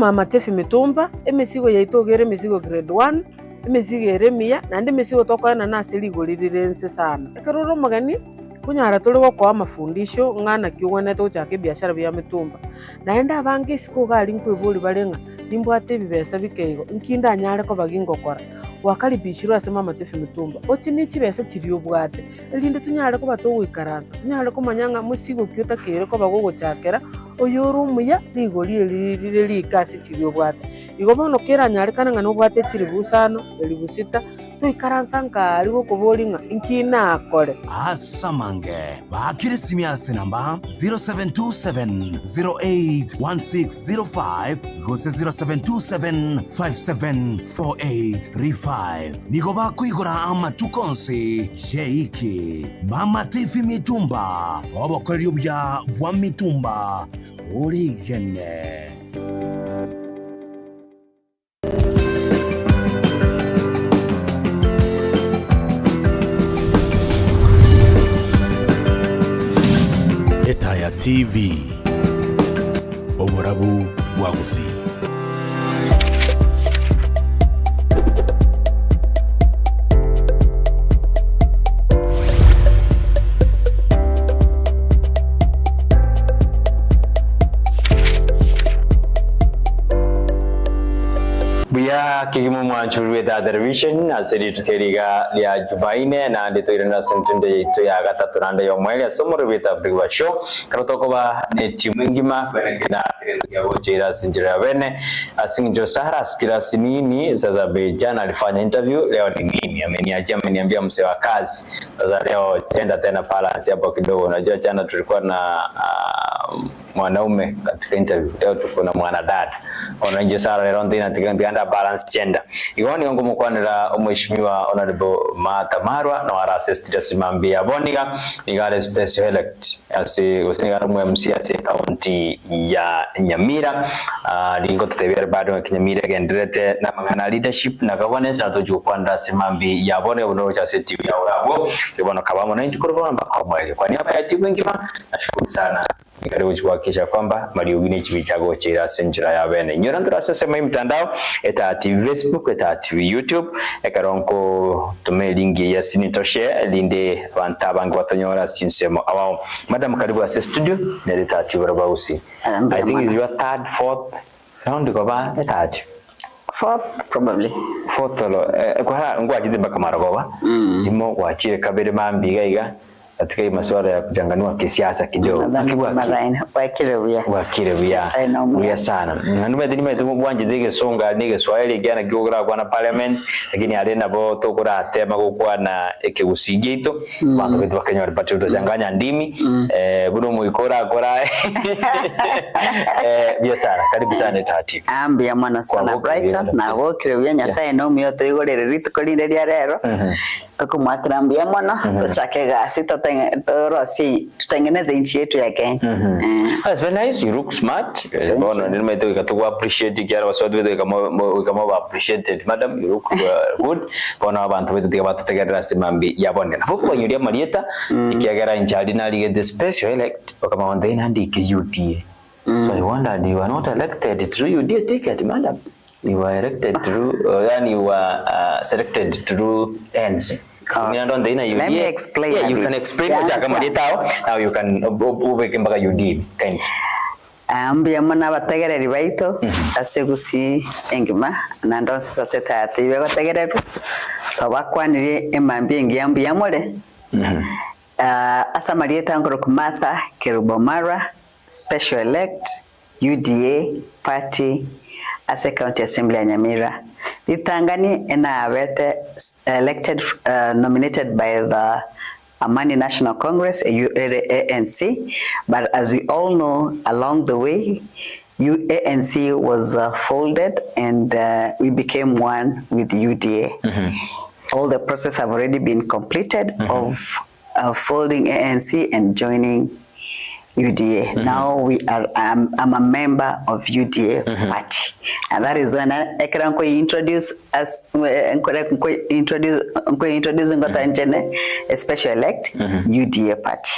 mama tefi mitumba emisigo yaitogere misigo grade 1 emisigo eremia na ndi misigo tokorana na siligo lirirense sana ekaroro magani kunyara tuli kwa mafundisho ngana kiwone to chake biashara bya mitumba naenda abangi siko gali nkwebuli balenga nimbwate bibesa bikeigo nkinda nyare ko bagingokora wakaribishirwa asema matefi mitumba oti nichi besa kiriyo bwate elinde tunyare ko batowikaransa tunyare ko manyanga musigo kyota kere ko bagogo chakera oyuru muya ligoli lili kasi kiriyo bwate igobono kera nyare kana ngano bwate kiri busano elibusita tuikaransa ngari go kubolinga inkina akore asamange bakire simiase namba 0727081605 gose 0727574835 nigo bakwigora amatukonse sheiki mama tefi mitumba obokoryo bya bwa mitumba origene. Etaya TV Oborabu Wagusi. Buya kikimu mwanchurwe da television asiri tukeriga ya Jubaine na ndito irena sentunde ito ya gatatu nanda yo mwele somoro bita brigwa show karotoko ba timu ngima kwenekena ya wojera sinjira bene asinjo sahara sikira sinini sasa bejana alifanya interview leo ni nini ameniambia mse wa kazi sasa leo tenda tena balance hapo kidogo unajua jana tulikuwa na mwanaume katika interview leo tuko na mwanadada onanje sara leo ndina tiganda balance gender iwoni ngo mukwanira umheshimiwa Hon.Martha Marwa na wara assistant simambia boniga igale special elect asi usiniga mu MCS county ya Nyamira lingo tutebera bado Nyamira genderete na mangana leadership na governance atoju kwanda simambi ya bone uno cha city ya urabo ibona kabamo na nchukuru mbakoma kwa niaba ya timu ngima nashukuru sana nikaribu kuhakikisha kwamba maliugini chivichago chira senjira ya bene nyorandura sasa mai mtandao eta Facebook eta YouTube ekaronko tumelingi ya sinitoshe linde bantabangi watonyora sinsemo awao madam karibu ase studio na eta Barabausi. I think is your third fourth round go ba eta fourth probably fourth lo kwa ngwajide bakamaragoba imo wachire kabere mambi gaiga katika masuala ya kujanganua kisiasa kidogo wakirewia uya sana nanume dinime tubwanje dige songa nige Swahili gana giogora kwa na parliament lakini arena bo tokora tema kwa na ekegusigito bantu betu bakenya bati utachanganya ndimi buno muikora kora bia sana karibu sana tati ambia mwana sana Brighton na wokirewia nyasaye no miyoto igorere ritukolinde dia rero tukumwakirambia mwana tuchake gasi tutengeneze nchi yetu ya Kenya. That's very nice. You look smart. Bona nimeto ikatu appreciate kiara waswadi wetu kama appreciated madam, you look good. Bona abantu wetu tikabatu tegera simambi ya bonde na huko nyuria marieta ikiagera nchali na lige the special elect kama wande nandi ki UDA. So I wonder you are not elected through UDA ticket madam. You were elected through yani you were selected through ANC. Let me explain. Yeah, you can explain what now you can ubekembaga you did kind. Ambia mwana bategereri baito asegusi engima na ndonse sasa tati bego tegereru tabakwanire emambi ngiyambi yamole asa Marieta Hon.Martha Marwa special elect UDA party as a county assembly ya Nyamira. Litangani ena abete elected nominated by the Amani National Congress ANC, but as we all know along the way ANC was folded and we became one with UDA. All the process have already been completed of folding ANC and joining UDA. Now I'm a member of UDA party. And that is when I can introduce us, introducing a special elect UDA party.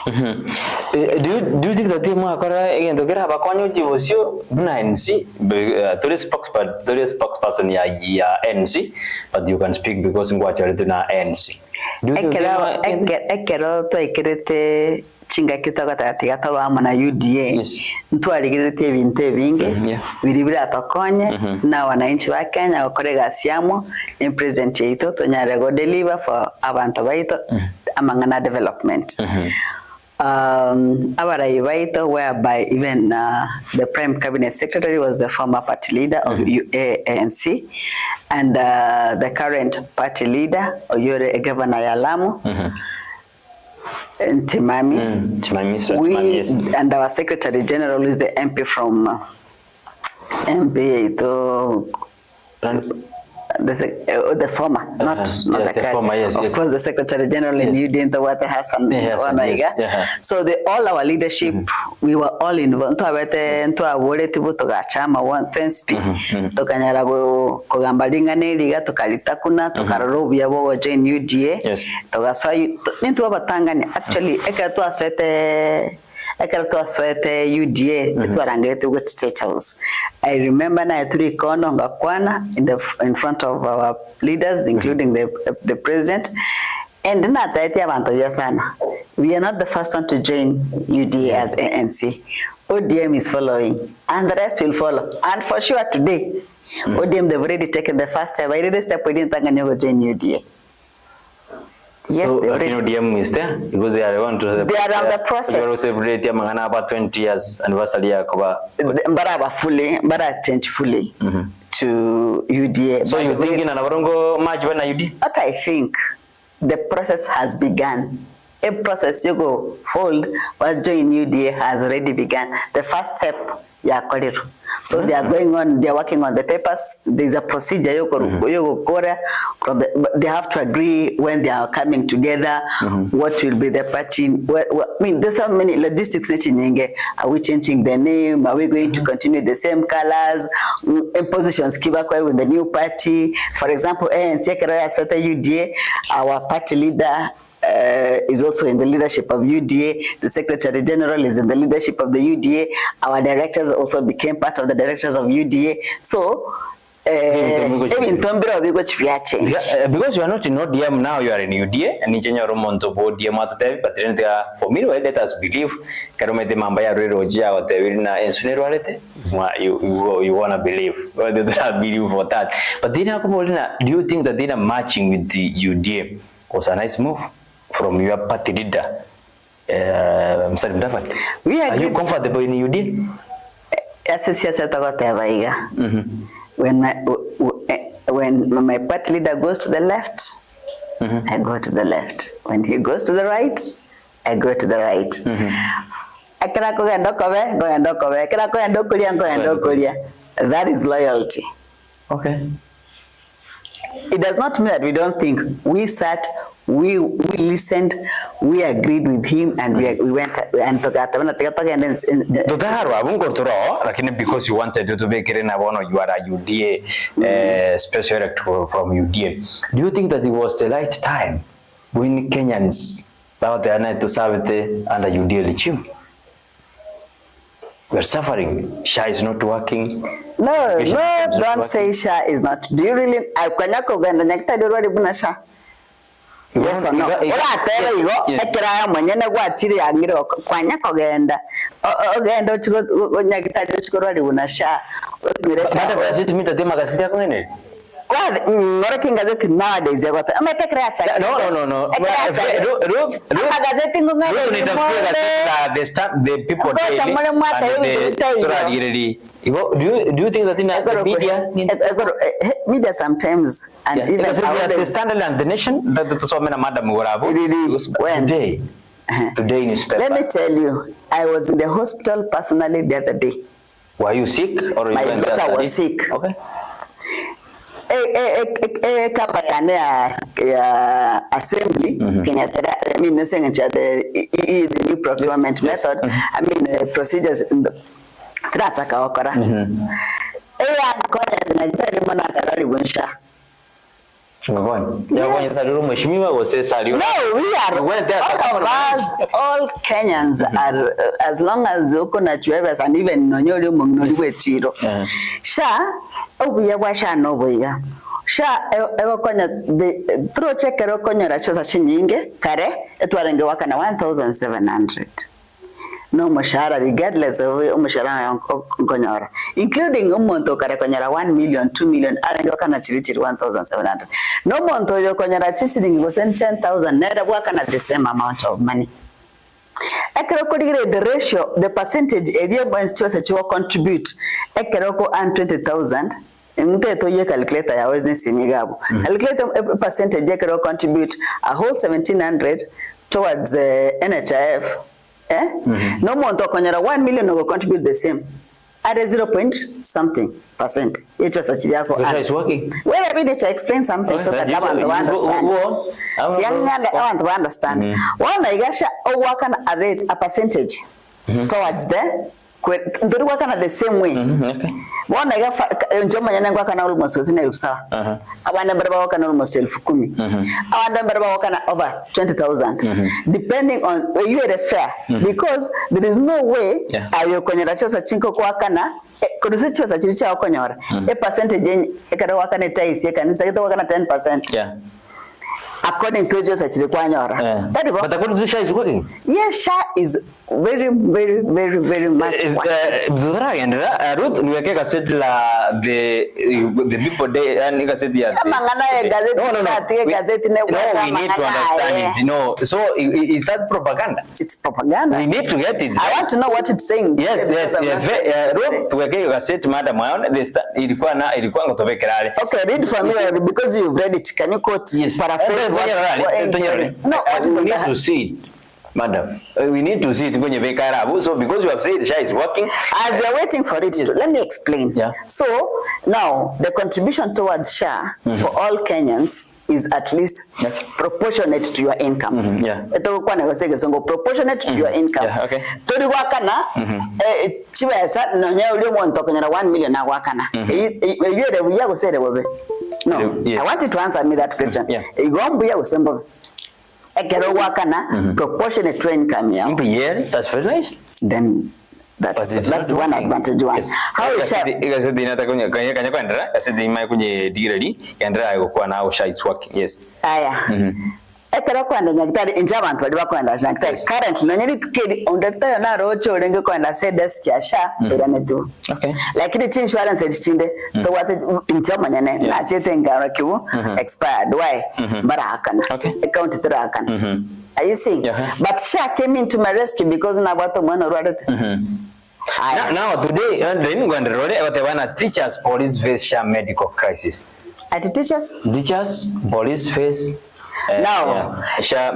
Do you think that the Makora again to get up a conjugal NC, the spokesperson ya NC, but you can speak because in what you're doing NC. Do you think chinga kitoka tatigatoro amana UDA ntwarigirite ibintu bingi biribira atokonye na wananchi wa Kenya bakorega siamo in president yeito tonyare go deliver for abantu baito amangana development. Our Ivaito, whereby even the Prime Cabinet Secretary was the former party leader of ANC, and the current party leader, Oyore Governor Yalamu, and Timami. Yes. And our Secretary General is the MP from MP to the former, not the former, yes, of course, the Secretary General in UDA in the Water Hassan. So all our leadership, we were all involved. Into a word to Chama 120 to Kanyarago, Kogambadinga Liga, to Kalitakuna, to Karobia, join UDA, to Gasai, into Abatanga, actually, Ekatua Swete UDA Tuarangete with State House. I remember na 3 kono ngakwana in front of our leaders, including the president. And na taiti abantu yasana. We are not the first one to join UDA as ANC. ODM is following, and the rest will follow. And for sure today, ODM they've already taken the first step. I did a step within Tanganyogo join UDA. Yes, so ODM is there because they are on to the. They are on the process. They are celebrating Mangana about 20 years anniversary. Bara change fully to UDA. So you thinking an Avarongo match when UDA? What I think, the process has begun. A process you go hold, but join UDA has already begun. The first step, so they are going on, they are working on the papers. There is a procedure. They have to agree when they are coming together, what will be the party. I mean, there's so many logistics. Are we changing the name? Are we going to continue the same colors? Positions with the new party. For example, UDA, our party leader is also in the leadership of UDA. The Secretary General is in the leadership of the UDA. Our directors also became part of the directors of UDA. So, because you are not in ODM now, you are in UDA, and in general, Monto ODM, but then for me, let us believe. You want to believe, whether they are believe for that. But then, do you think that they are matching with the UDA was a nice move from your party leader? Are you comfortable in UDA? When my party leader goes to the left, I go to the left. When he goes to the right, I go to the right. That is loyalty. Okay. It does not mean that we don't think. We sat, we listened, we agreed with him, and we went and because you wanted to be you are a UDA special elect from UDA. Do you think that it was the right time when Kenyans out there to serve under UDA regime? We're suffering. SHA is not working. No, don't say SHA is not. Do you really? Yes or no? Working gazette nowadays, no. The people do you think that in the media sometimes and even the Standard and the Nation that so many madam today in newspaper. Let me tell you, I was in the hospital personally the other day. Were you sick or my daughter was sick? Okay. Assembly, I mean, the new procurement method, I mean, procedures. daktari mana karari bunsha. Ngakon. Ya kwa nyasaru mheshimiwa wose salio. No, we are all of us, all Kenyans are, as long as uko na chwebes and even nonyoli mung'noli wetiro. Sha, obuya washa no buya. Sha, ego konya, through check ero konya rachosa chinyinge, kare, etwarenge waka na 1,700. No mshahara regardless of mshahara konyora, including umonto kare konyora 1 million 2 million arange wakana chirichiri 1,700. No monto yo konyora chisiringi go send 10,000 naira wakana the same amount of money. Ekeroko digire the ratio, the percentage area bonds chose to contribute ekeroko and 20,000. Mteto ye calculator ya wezi simigabu. Calculate percentage ekeroko contribute a whole 1,700 towards NHIF. No more to konyera 1 million will contribute the same at a 0.something%. It was actually is working. Well, I need to explain something so that I want to understand. Young and I want to understand. One I guess work on a rate, a percentage towards the they work on the same way. One I got German work on almost as in Elsa. I want to work on almost 10,000. I want to work on over 20,000, depending on where you are a fair, because there is no way I you can ratio a chinko kwakana. Kudusicho sa chiricha okonyora. A percentage ekada wakana tais yekan say the wakana 10%. Yeah. According to just actually kwanyora. But according to Sha is working. Yes, Sha is very much. Ruth niweke gazeti la the people day and gazeti ya. No. Gazeti no, we need to understand it. You know, so is that propaganda? It's propaganda. We need to get it. I want to know what it's saying. Yes. Ruth tuweke gazeti madam aone ilikuwa ngotobekerale. Okay, read for me because you've read it. Can you quote? Yes. Paraphrase No, we need to see it, madam. We need to see it. So because you have said Sha is working, as we are waiting for it, let me explain. Yeah. So now the contribution towards Sha for all Kenyans is at least proportionate to your income. Proportionate to your income. Yeah, okay. Tori wakana, chiwesa nonye uli monto kwenye 1 million na wakana. Yule buya gusere bobe. No, yes. I want you to answer me that question. Igombuya usembo. Ekero wakana proportionate to income ya. Yeah, that's very nice. Then that's one advantage one. Yes. How is Sha? Gazeti inata kanya kwendera, gazeti imai kunye digireli, yandera yokuwa na Sha it's working. Yes. Aya. Ekero kwenda nyakitari injabantu bali bakwenda nyakitari currently nanyeri tukedi ondaktayo na rocho orenge kwenda say desk ya Sha irane tu. Okay. Lakini chi insurance etinde to wate injama nyane na chete ngara kibu expired why barakana account tirakana. Are you seeing? But Sha came into my rescue because na bato mwana rwade. Now today then when the teachers police face Sha medical crisis. At teachers police face now Sha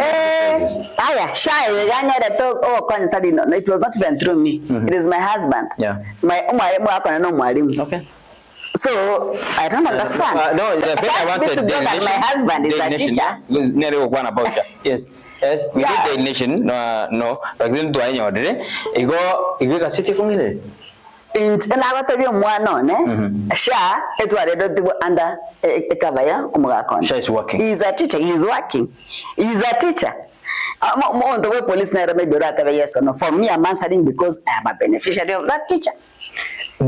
Sha it was not even through me. It is my husband. My mwalimu. Okay. So I don't understand. No, the thing I wanted to that my husband is a teacher. Yes. Yes, we did the nation. No. Lakini tu aina odere. Igo kasiti kumile. Na watorio mwana Sha etware do under ekavaya umugakona. Sha is working. He is a teacher. He is working. He is a teacher. On the way police na maybe rata yes or no. For me I'm answering because I am a beneficiary of that teacher.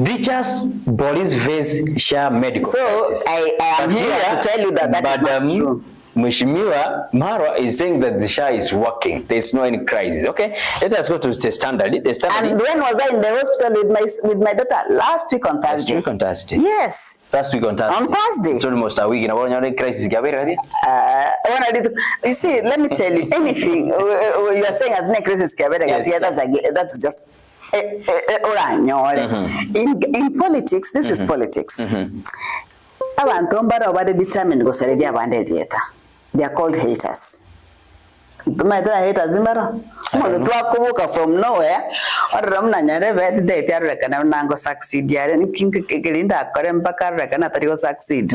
Teachers police face Sha medical. So crisis. I am here to tell you that is not true. Mheshimiwa Marwa is saying that the Sha is working. There is no any crisis. Okay, let us go to the standard. And when was I in the hospital with my daughter? Last week on Thursday. Last week on Thursday. Yes. Last week on Thursday. On Thursday. It's almost a week. Crisis. You see, let me tell you anything. You are saying as no crisis. That's just. In politics, this is politics. Abantu mbara wabade determined go sare dia bande dieta. They are called haters. My haters mbara. Mo to akubuka from nowhere. Oramna nyare vet de ti arekana nango succeed yare ni kingelinda akore mpaka rekana tari succeed.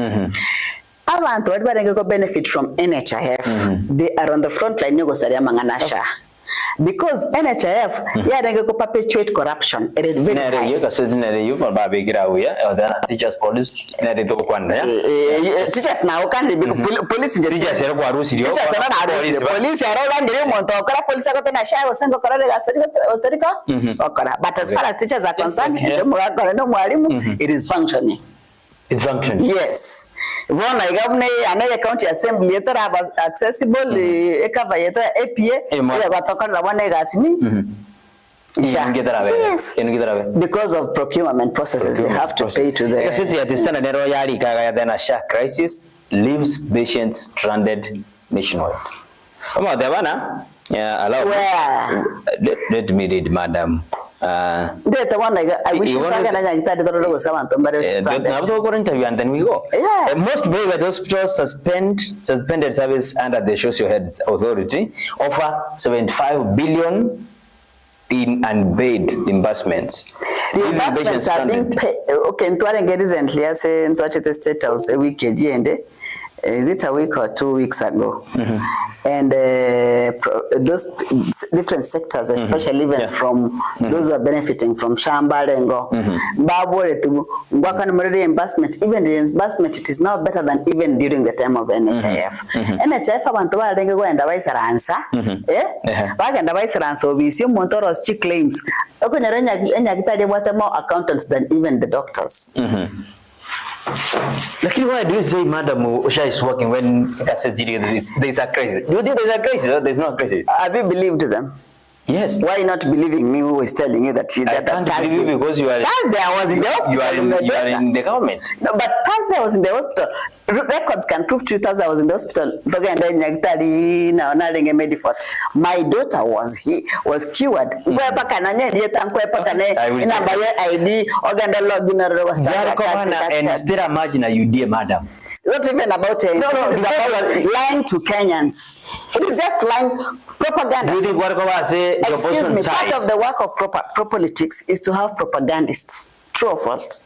Abantu wabade go benefit from NHIF. They are on the front line go sare mangana Sha. because NHIF yeah go perpetuate corruption at a very high. You teachers police teachers now can be police teachers are police police got na shy was ngo kora but as far as teachers are concerned it is functioning. It's functioning. Yes. One like another county assembly later was accessible cover APA got one gasini. Yes. Because of procurement processes they have to pay to the city at the standard royal then a shark crisis leaves patients stranded nationwide. Let me read, madam. The one like I wish you and then we go. Yeah. Most private hospitals suspended service under the Soecial Health Authority offer 75 billion in unpaid reimbursements. The reimbursements are being paid. Okay, recently I say in the State House a week is it a week or 2 weeks ago? And those different sectors, especially even from those who are benefiting from Shamba Rengo, reimbursement, even the reimbursement, it is now better than even during the time of NHIF. NHIF abantu barenga kwenda bayisaransa bagenda bayisaransa obisyo montoros chi claims okonyaranya enyagitade what more accountants than even the doctors. Lakini why do you say Madam Osha is working when there's a crisis? Do you think there's a crisis or there's no crisis? Have you believed them? Yes. Why not believing me who is telling you that I can't believe you because you are Thursday I was in the hospital. You are in the government. No, but Thursday I was in the hospital. Records can prove to you Thursday I was in the hospital. My daughter was cured. And still imagine you dear madam. Not even about it. No, it's about lying to Kenyans. It is just lying propaganda. Do you think what I say? Excuse me, part of the work of proper politics is to have propagandists. True or false?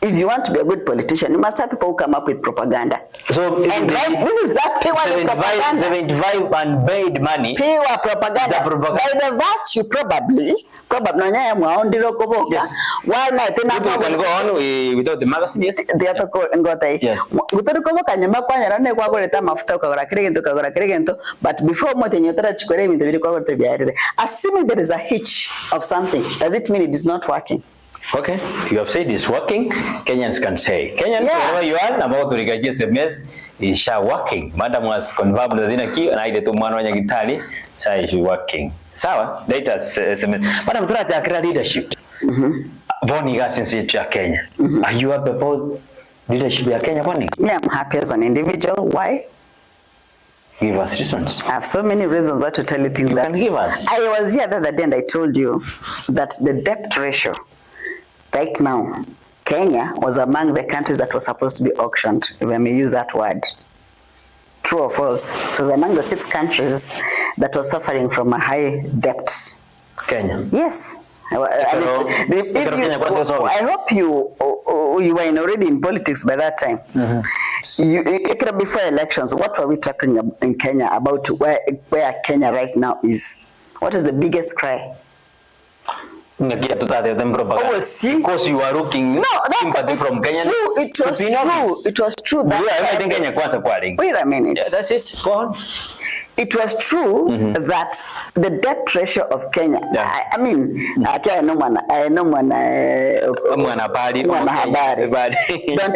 If you want to be a good politician, you must have people who come up with propaganda. So and this is that pure propaganda. 75 unpaid money. Pure propaganda. By the virtue, probably. Yes. Why not? You can go on without the magazine, yes? The other but before assuming there is a hitch of something, does it mean it is not working? Okay, you have said it's working. Kenyans can say. Kenyans, wherever you are, about to regard SMS is working. Madam was confirmed the dinner and I did to Manwanya Gitali, say is working. Sawa, let us SMS. Madam, try to leadership. Boni since Kenya. Are you happy about leadership in Kenya, Boni? Yeah, I'm happy as an individual. Why? Give us reasons. I have so many reasons why to tell you things. You can give us. I was here the other day and I told you that the debt ratio right now, Kenya was among the countries that was supposed to be auctioned, if I may use that word. True or false? It was among the 6 countries that was suffering from a high debt. Kenya? Yes. I hope you were already in politics by that time. Before elections, what were we talking in Kenya about where Kenya right now is? What is the biggest cry? Because you are looking sympathy from Kenya. It was true. Wait a minute. Yeah, that's it. Go on. It was true that the debt ratio of Kenya. I mean, don't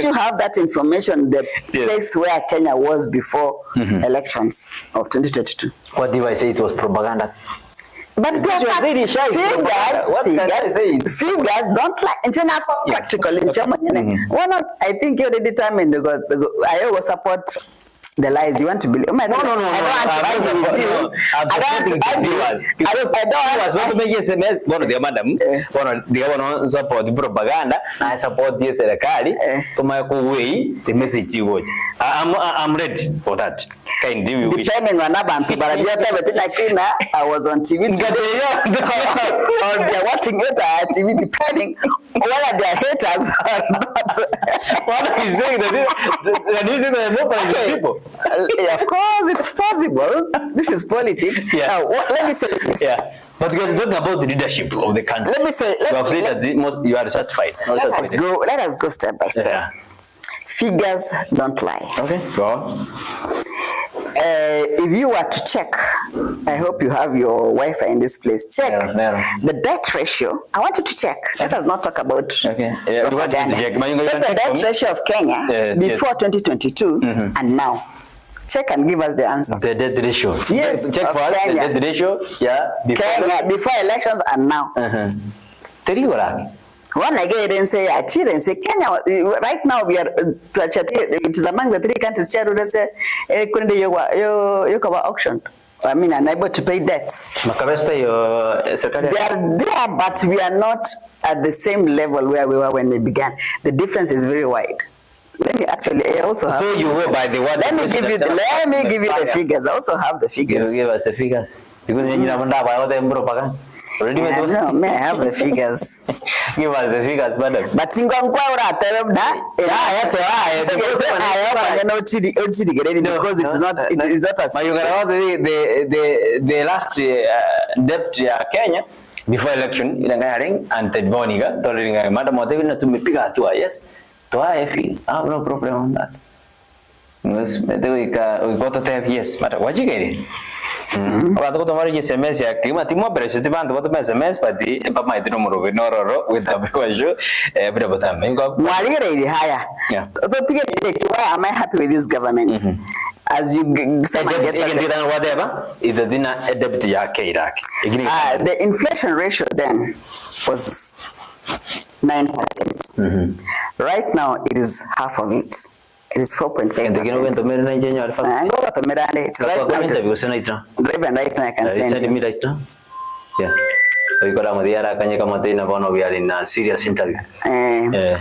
you have that information? The place where Kenya was before elections of 2022. What do I say? It was propaganda. But figures don't like internal practical. Why not? I think you're determined because I always support the lies you want to believe. I don't want to make SMS. One of the madam, the one support the propaganda. I support the serikali. To my way, the message you watch. I'm ready for that. Depending on abantu, but I was on TV. Or they're watching it on TV, depending whether they're haters or not. What are you saying? That you saying there are no political people? Of course, it's possible. This is politics. Yeah. Now, let me say this. Yeah. But we are talking about the leadership of the country. Let me say. You have said that you are satisfied. Let us go step by step. Yeah. Figures don't lie. Okay, go on. If you were to check, I hope you have your Wi-Fi in this place. Check the debt ratio. I want you to check. Let us not talk about propaganda. Check the debt ratio of Kenya before 2022 and now. Check and give us the answer. The debt ratio. Yes. Check for us the debt ratio. Yeah. Kenya before elections and now. One again and say Achille and say Kenya right now we are it is among the three countries say auction. I mean unable to pay debts. They are there, but we are not at the same level where we were when we began. The difference is very wide. Let me actually also have. So you go by the one. Let me give you the figures. I also have the figures. You give us the figures because you know no, may I have the figures. Give us the figures, madam. But because it is not as the last debt Kenya before election and the Boniga tolerant madam to me pick out yes. I have no problem on that. We got to have yes, but what you get it? About the marriage SMS, Timo Breshit, what the SMS, but the my number with Noro with the pressure every time. Really higher. Yeah. So, why am I happy with this government? As you whatever, either dinner a debt the inflation ratio then was 9%. Right now, it is half of it. It is 4.5%. Right now I can send you. Yeah. We are in a serious interview. Aya.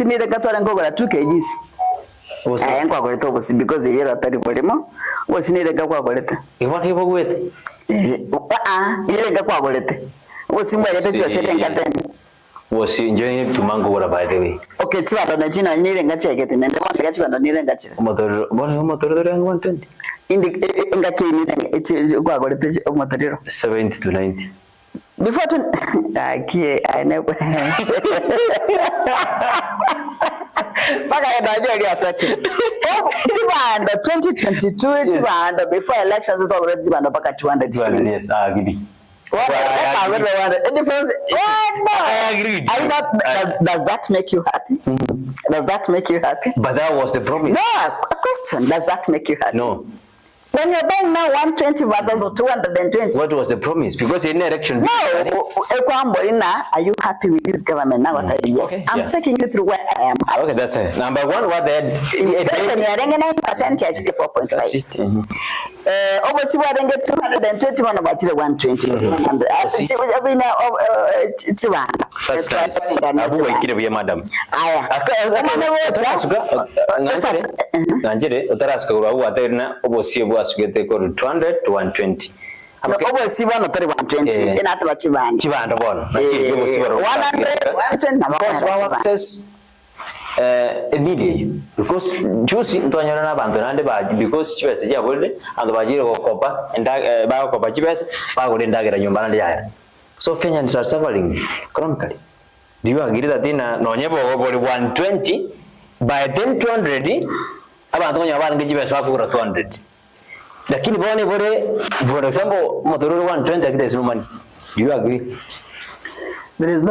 Need a Catholic go 2 kgs. I ain't going to because the year 30 polimo was need a Gawagoleta. You want him with? You didn't Gawagoleta. Was in where you are setting at them. Was enjoying to mango by the way. Okay, Chivado Najina needing a check it and then one get you on the needing a check. Motor 120. In the Kenya, it is Motor 70 to 90. Before I never. But I had Chivanda 2022 before elections was already about 200. Yes, I agree. Does that make you happy? Does that make you happy? But that was the promise. No, a question. Does that make you happy? No. When you're buying now 120 versus 220. What was the promise? Because in election. No. Are you happy with this government now? Yes. Okay, I'm taking you through where I am. Okay, that's it. Number one, what they had. Inflation, you're 9%, I say 4.5. Obviously, we're going to get 220 about 120. Madam. Get 200 to 120. Obviously, 120. In Atwa Chivanda one. 100, immediately because choosing to abandon because Chivas is and the Bajiro Copa and Bacopa Chivas, Pago in Dagger and so Kenyans are suffering economically. Do you agree that in no never over 120 by 10 200? Abandonia one Chivas for 200. Lakini for example, Motorola 120 there is no money. Do you agree? There is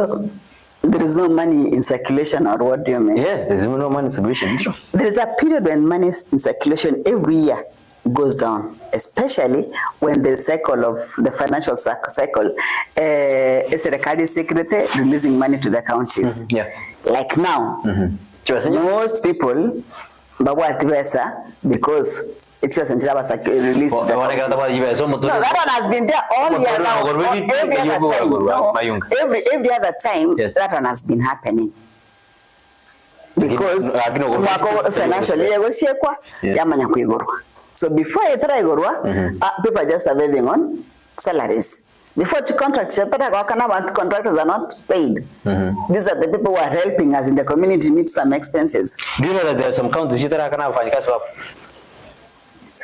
no money in circulation, or what do you mean? Yes, there is no money in circulation. There is a period when money in circulation every year goes down, especially when the cycle of the financial cycle is a recording secretary releasing money to the counties. Yeah. Like now, most people, because it was released to the counties. No, that one has been there all year now. Every other time, yes. That one has been happening. Because financially, so before people are just surviving on salaries. Before the contract, contractors are not paid. These are the people who are helping us in the community meet some expenses. Do you know that there are some counties that can have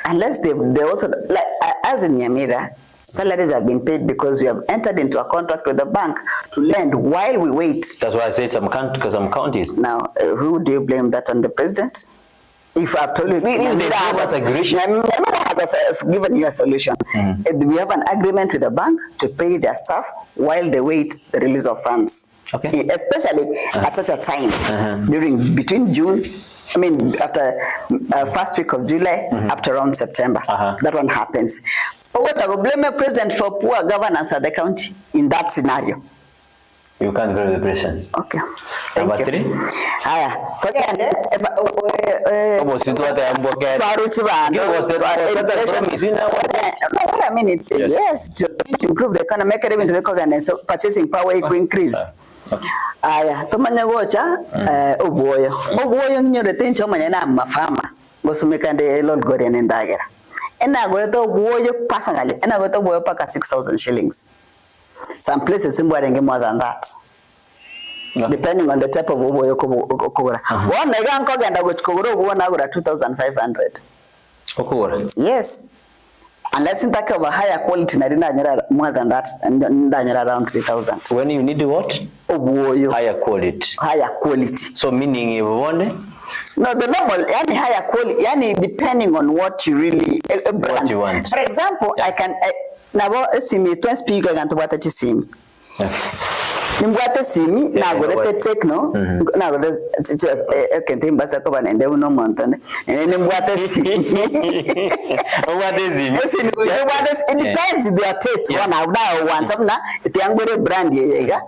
unless they also, like as in Nyamira, salaries have been paid because we have entered into a contract with the bank to lend while we wait. That's why I said some counties. Now, who do you blame that on? The president? If I've told you, Nyamira has given you a solution. We have an agreement with the bank to pay their staff while they wait the release of funds. Okay. Especially at such a time between June. I mean, after first week of July up to around September, that one happens. But what I will blame the president for poor governance at the county in that scenario? You can't blame the president. Okay. Thank you. What I mean is, yes, to improve the economic organization, so purchasing power increase. Tumanya gocha oboyo nyorete ncho manya na mafama gosumekande Lord Gorian Ndagera ena goreto oboyo personally ena goreto oboyo paka 6,000 shillings. Some places imbarenge more than that, depending on the type of oboyo kogora. One nega nkogenda gochikogora oboyo na gora 2,500 okogora. Yes, unless in of a higher quality, more than that, and around 3,000. When you need what? Higher quality. Higher quality. So meaning you want it? No, the normal, any higher quality, any depending on what you really what you want. For example, I can now see me 20 speaker and to what I see me. Nimbwate simi na gorete techno na gorete kente mbasa ko banende uno montane nimbwate simi it depends their taste wana udao want somna itiangore brand yega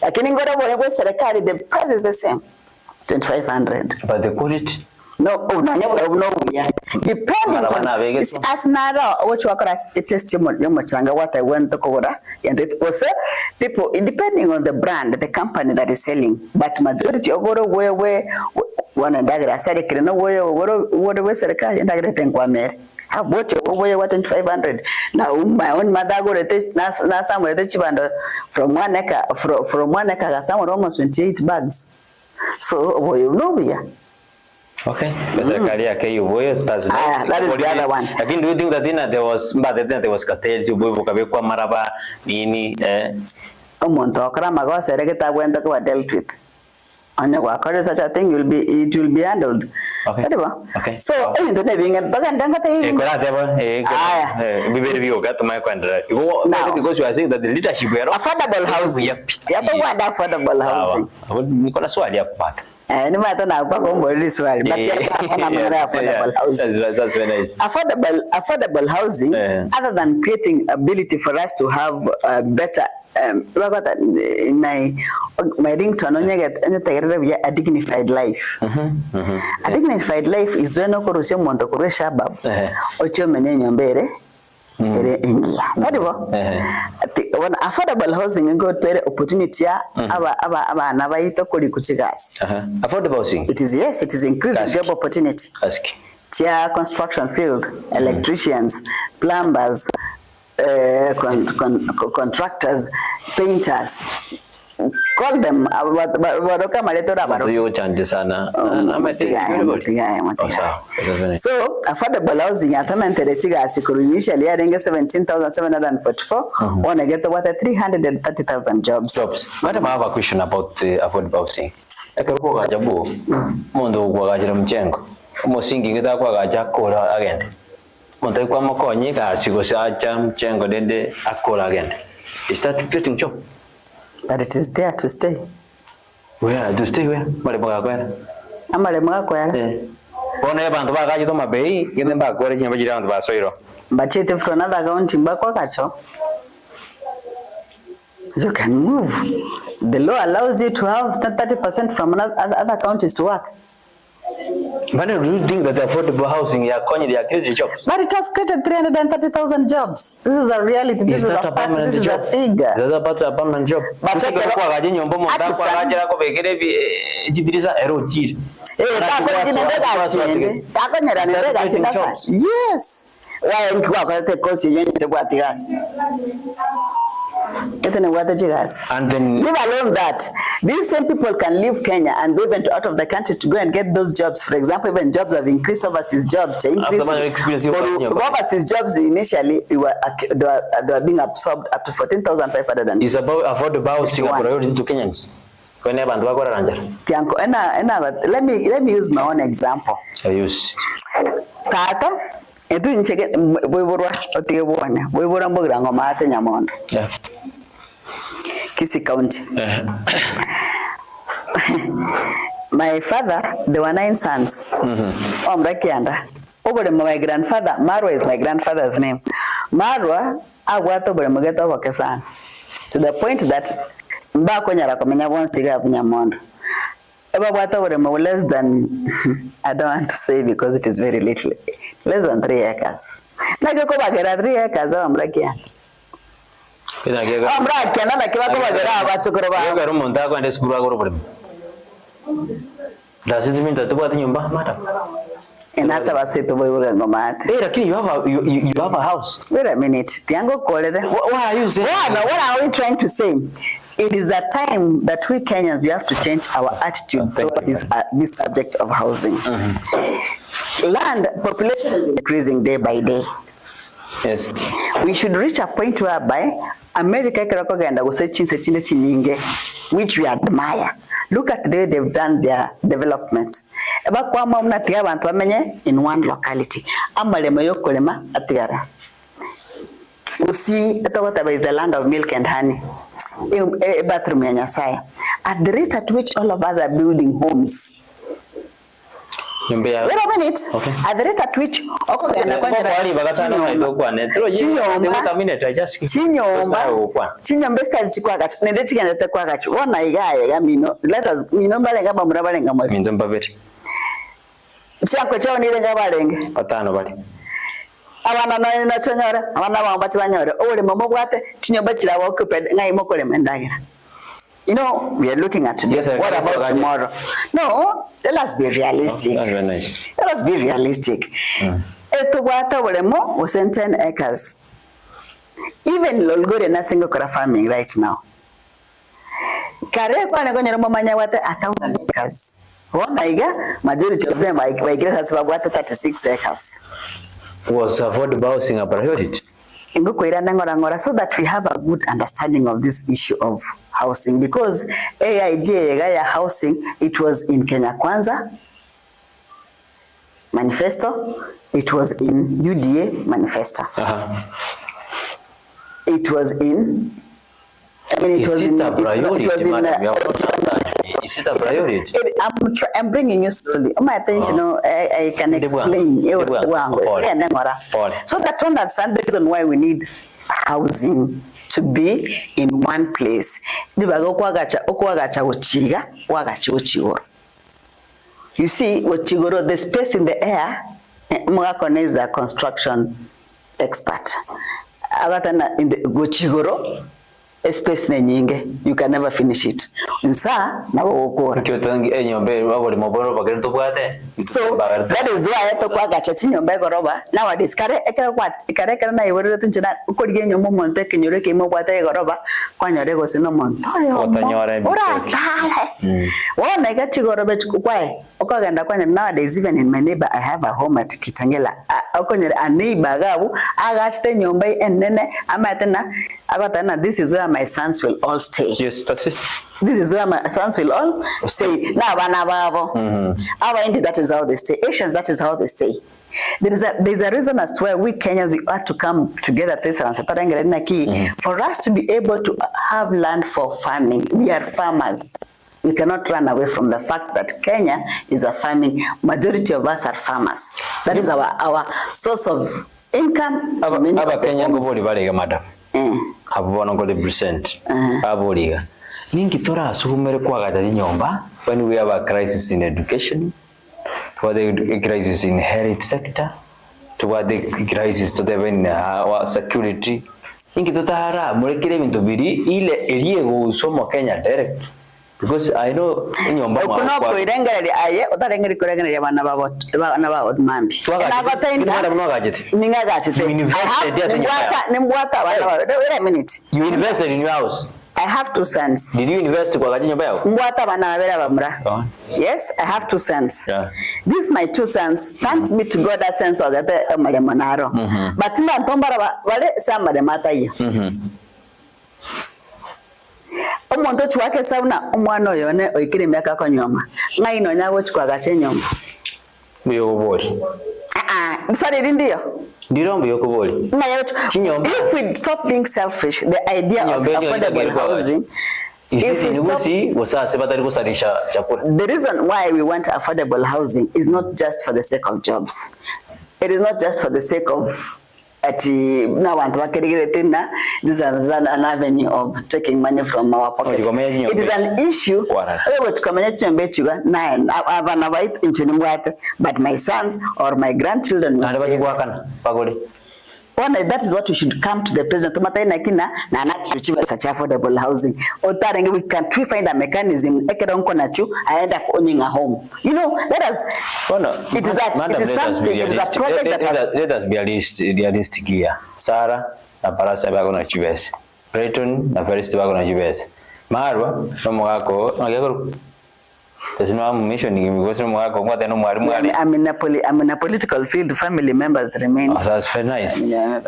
lakini ngore boye serikali the price is the same 2,500 but the quality no depending on as nara which wakora testimony yomochanga what I went to kogora and it was people depending on the brand, the company that is selling, but majority ogoro we wana ndagira sare kireno we serikali ndagira tenkwa mere I bought over what 2,500 now my own mother go na somewhere the chibando from 1 acre from 1 acre somewhere almost 28 bags so we know we are. Okay. That is the other one. Again, do you think that there was cartels you kwa maraba nini omonto akara mago seregeta went to dealt with. And such a thing it will be handled. Okay. Okay. So even the being a dog and because you are saying that the leadership were affordable housing. Affordable housing. No matter now, but affordable housing. That's very nice. Affordable housing, other than creating ability for us to have better in my ringtone a dignified life. A dignified life is when okorushe monto kuresha bab ocho menenyo mbere when affordable housing go to opportunity aba nabaito kuri kuchigas. Affordable housing, it is increasing job opportunity. Chia construction field, electricians, plumbers, contractors, painters, call them so affordable housing initially arenga 17,744 wanna get what 330,000 jobs. Madam, I have a question about the affordable housing. Ekako gajabu mondo gwagajira mchengo umusingi ngida kwagaja kora again monto kwa makonyi ka sigosacha mchengo dende akora again. Is that creating job? But it is there to stay. Where to stay? Where? Malemo kwera. Amalemo kwera. Bona abantu bagaje to mabei ngende mbakore nyabajira abantu basoiro. Bachete from another account mbakwa kacho. You can move. The law allows you to have 30% from other counties to work. But do you think that the affordable housing created jobs? But it has created 330,000 jobs. This is a reality. This is a fact. This is a figure. This is about a permanent job. But yes. Why And then leave alone that these same people can leave Kenya and go even out of the country to go and get those jobs. For example, even jobs have increased, overseas jobs. Overseas jobs initially they were being absorbed up to 14,500. It's about affordable housing priority to Kenyans. Let me use my own example. I use Tata, etu incheke boiborwa otige bwana. Boiborwa mbogira ngoma ate Nyamondo. Yeah. Kisi County. My father, there were 9 sons. Omrakianda. Over my grandfather, Marwa is my grandfather's name. Marwa agwato bole mugeta wakesan. To the point that mbako nyara komenya bonsiga Nyamondo. Less than, I don't want to say because it is very little, less than 3 acres. Nage ko bagera 3 acres amrakia. Amrakia na kiba ko bagera abachokoro ba. Yo garo monta ko ande skuru agoro prim. Does it mean that tu bati nyumba madam? Enata baseto boy ngoma. Hey, lakini you have a house. Wait a minute. Tiango kolere. What are you saying? What are we trying to say? It is a time that we Kenyans, we have to change our attitude toward this subject of housing. Land population is increasing day by day. Yes. We should reach a point whereby America which we admire. Look at the way they've done their development. In one locality. You see, is the land of milk and honey. Bathroom ya Nyasai. At the rate at which all of us are building homes. Wait a minute. Okay. At the rate at which abana no chonyora abana bamba chibanyore ore momo bwate chinyoba chirawo occupied ngai mokole mendagira. You know, we are looking at today. Yes, what about tomorrow? No, let us be realistic. Oh, very nice. Let us be realistic. Eto bwata bolemo was 10 acres. Even Lolgore na single kora farming right now. Kare kwa ngonyero momanya wate 1,000 acres. Wona iga majority of them by grace bwate 36 acres. Was affordable housing a priority? So that we have a good understanding of this issue of housing, because idea housing, it was in Kenya Kwanza manifesto, it was in UDA manifesto. It was in Is it a priority? I'm bringing you slowly. I can explain. So that one understand the reason why we need housing to be in one place. You see, the space in the air, Mwakone is a construction expert. In the Gochigoro, a space nyinge, you can never finish it. Nsa na wokora. So that is why I talk about nyombe goroba. Nowadays kare na iwere tunchina ukoriye nyomo monte kenyoreke mo bwata goroba kwanyore go sino monto yo. Ora tale. Wona igati goroba chukwae. Okagenda kwanya. Nowadays even in my neighbor I have a home at Kitangela. Okonyere a neighbor gabu agachite nyombe enene amatena agatana. This is where my sons will all stay. Yes, that's it. This is where my sons will all stay. That is how they stay. Asians, that is how they stay. There's a reason as to why we Kenyans, we ought to come together for us to be able to have land for farming. We are farmers. We cannot run away from the fact that Kenya is a farming. Majority of us are farmers. That is our source of income. Kenya madam. Abona ngo represent aboliga ningi tora asumere kwagata nyomba when we have a crisis in education, to the crisis in health sector, to the crisis to the security ningi totara murekire bintu biri ile eriye go somo Kenya direct Because I know nyomba mwa kuno kuirengerera aye utarengeri kurengerera bana babo mambi twagenda ningagachite nimwata bana babo. Wait a minute. You invested in your house? I have 2 sons. Did you invest kwa nyumba yako? Mwata bana babera bamra. Yes, I have 2 sons. Yeah. These my 2 sons. Thanks be to God that sense ogate malemanaro. But mba ntombara wale sama de mataye. Omuntu chwake sauna omwana oyone oikire miaka konyoma. Ngai no nyago chikwaga chenyoma. Buyo bori. Sorry ndio. Ndirombo yokobori. If we stop being selfish, the idea of affordable housing, the reason why we want affordable housing is not just for the sake of jobs. It is not just for the sake of this is an avenue of taking money from our pocket. It is an issue. But my sons or my grandchildren will stay. That is what we should come to the president. Such affordable housing. We can find a mechanism. I end up owning a home. You know, let us. It is something. It is a project that has. Let us be realistic here. Sarah, na parasa bago na chibes. Brighton, na Ferris bago na chibes. Marwa, no mwako, there's no mission I'm in a political field. Family members remain. Oh, that's very nice. Yeah.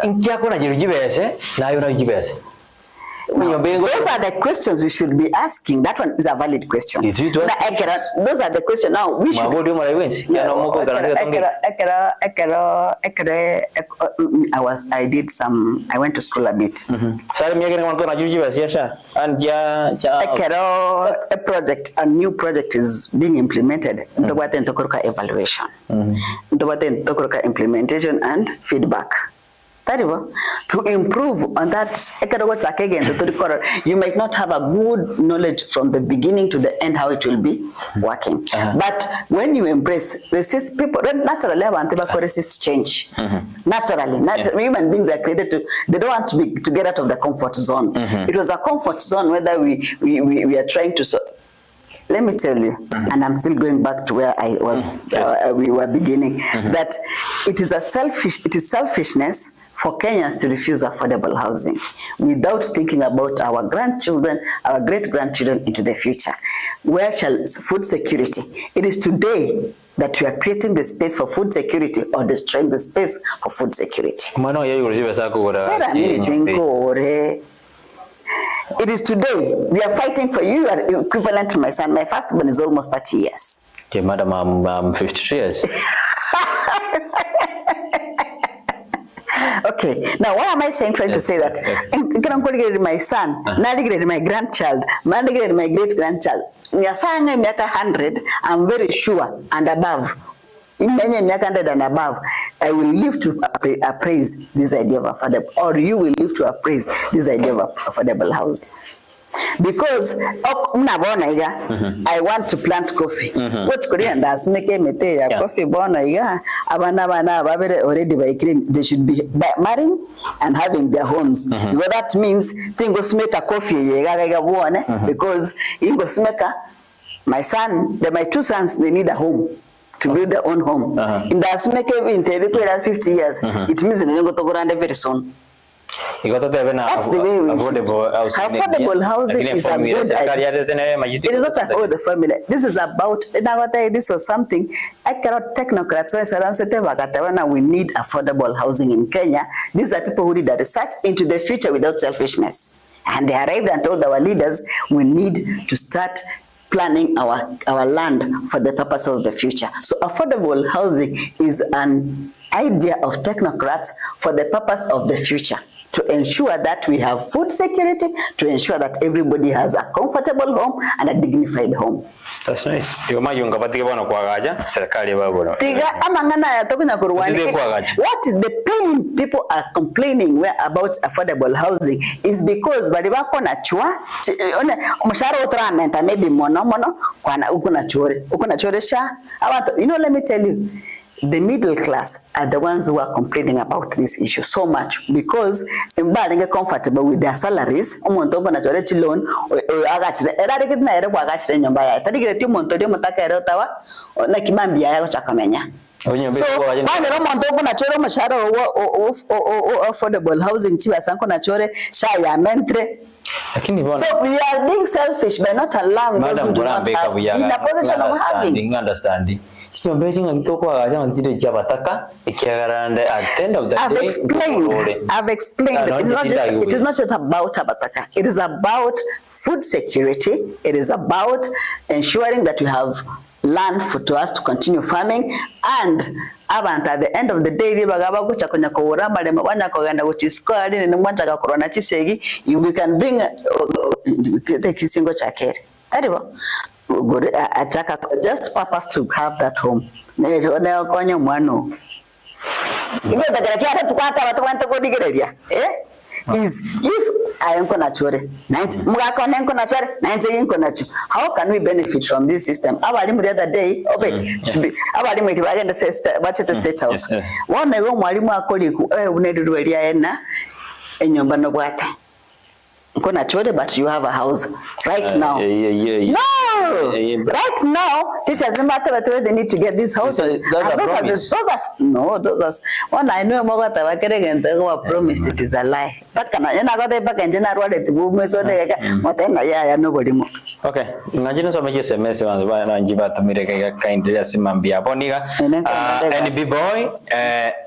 Those are the questions we should be asking. That one is a valid question. Those are the questions. Now we should. I went to school a bit. A project, a new project is being implemented. Evaluation. Implementation and feedback. To improve on that, you might not have a good knowledge from the beginning to the end how it will be working. But when you resist people, naturally, resist change. Naturally, human beings are created they don't want to get out of the comfort zone. It was a comfort zone whether we are trying to. Let me tell you, and I'm still going back to where I was. We were beginning that it is selfishness for Kenyans to refuse affordable housing without thinking about our grandchildren, our great-grandchildren into the future. Where shall food security? It is today that we are creating the space for food security or destroying the space for food security. It is today. We are fighting for you. You are equivalent to my son. My firstborn is almost 30 years. Okay, madam, I'm 53 years. Okay, now what am I saying? Trying to say that my son, my grandchild, my great-grandchild. 100, I'm very sure, and above. In many 100 and above, I will live to appraise this idea of affordable, or you will live to appraise this idea of affordable housing. Because I want to plant coffee. What Korean does make a coffee bona already by cream. They should be marrying and having their homes. Because that means things make a coffee because in Gosmeka, my 2 sons, they need a home. To build their own home. In the Asmeke in 50 years, it means they go to Gorande very soon. That's the way we affordable housing is a good idea. It is not for the family. This is about, this was something, I cannot technocrats, we need affordable housing in Kenya. These are people who did the research into the future without selfishness. And they arrived and told our leaders, we need to start planning our land for the purpose of the future. So affordable housing is an idea of technocrats for the purpose of the future, to ensure that we have food security, to ensure that everybody has a comfortable home and a dignified home. That's nice. What is the pain people are complaining about affordable housing is because maybe let me tell you, the middle class are the ones who are complaining about this issue so much because being comfortable with their salaries. Umuntu ubona chore chilon agachire erari kitna ere kwa agachire nyumba ya tarigire ti umuntu dio mutaka ere tawa na kimambia yako chakamenya. So wale umuntu ubona chore mashara affordable housing chiba sanko na chore sha ya mentre. So we are being selfish by not allowing those who do not have in a position of having. Understanding. I've explained. It is not just about abataka. It is about food security. It is about ensuring that we have land to us to continue farming, and at the end of the day, we can bring the kisingo chakere. Just purpose to have that home. Is if I am gonna chore, how can we benefit from this system? The other day, to be watch at the state house. One go mwalimu akoliku unedu ena enyomba no bwate. But you have a house right now. No, right now teachers they need to get these houses. Those are one I know about the promised. It is a lie. But can I got the back and general the movement so they nobody more. Okay, imagine so much SMS on the one and Jiba to Mireka kind of Simambia Boniga NB boy,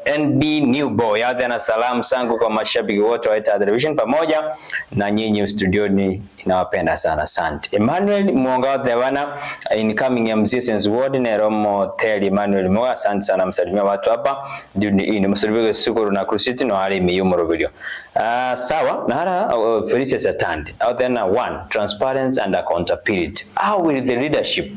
NB new boy, Adana Salam Sangu kwa mashabiki wote wa television pamoja na nyinyi studioni inawapenda sana. Asante. Emmanuel Mwonga Dewana incoming MCS Ward na Romo Hotel. Emmanuel Mwonga, asante sana, msalimia watu hapa duni ini msalimia sukuru na krusiti no hali miyumoro video. Sawa na hara Felicia Satandi out there. One, transparency and accountability. How will the leadership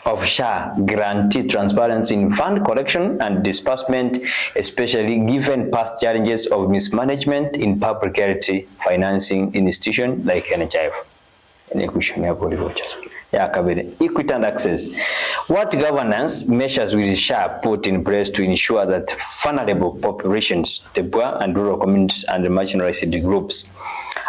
of SHA guarantee transparency in fund collection and disbursement, especially given past challenges of mismanagement in public health financing institutions like NHIF? Equity and access. What governance measures will SHA put in place to ensure that vulnerable populations, the poor and rural communities and the marginalized groups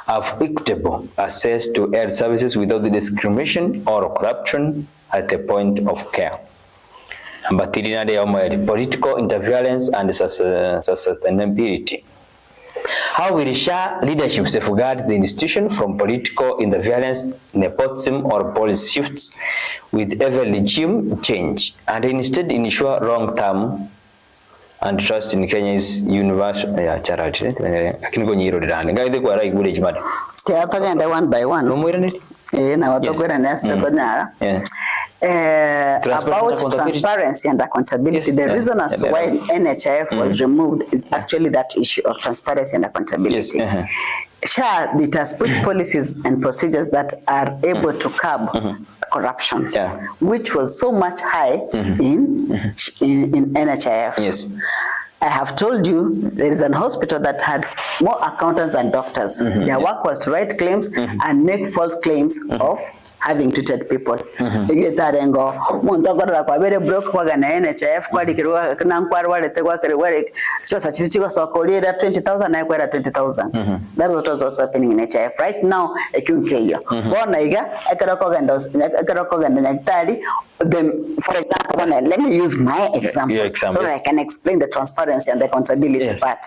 have equitable access to health services without the discrimination or corruption at the point of care? Number 3, political interference and sustainability. How will SHA leadership safeguard the institution from political interference, nepotism, or policy shifts with every regime change, and instead ensure long-term and trust in Kenya's universal charity? One by one. About transparency and accountability. The reason as to why NHIF was removed is actually that issue of transparency and accountability. SHA, it has put policies and procedures that are able to curb corruption, which was so much high in NHIF. Yes. I have told you there is an hospital that had more accountants than doctors. Their work was to write claims and make false claims of having treated people. You get ngo muntu agorora kwa bere broke kwa na NHIF kwa dikirwa na nkwari walete kwa kire so sachichiko so kolira 20,000 na kwera 20,000. That was what's happening in NHIF right now. Ekunkeyo bona iga akarokoganda daktari. For example, let me use my example so that I can explain the transparency and the accountability part.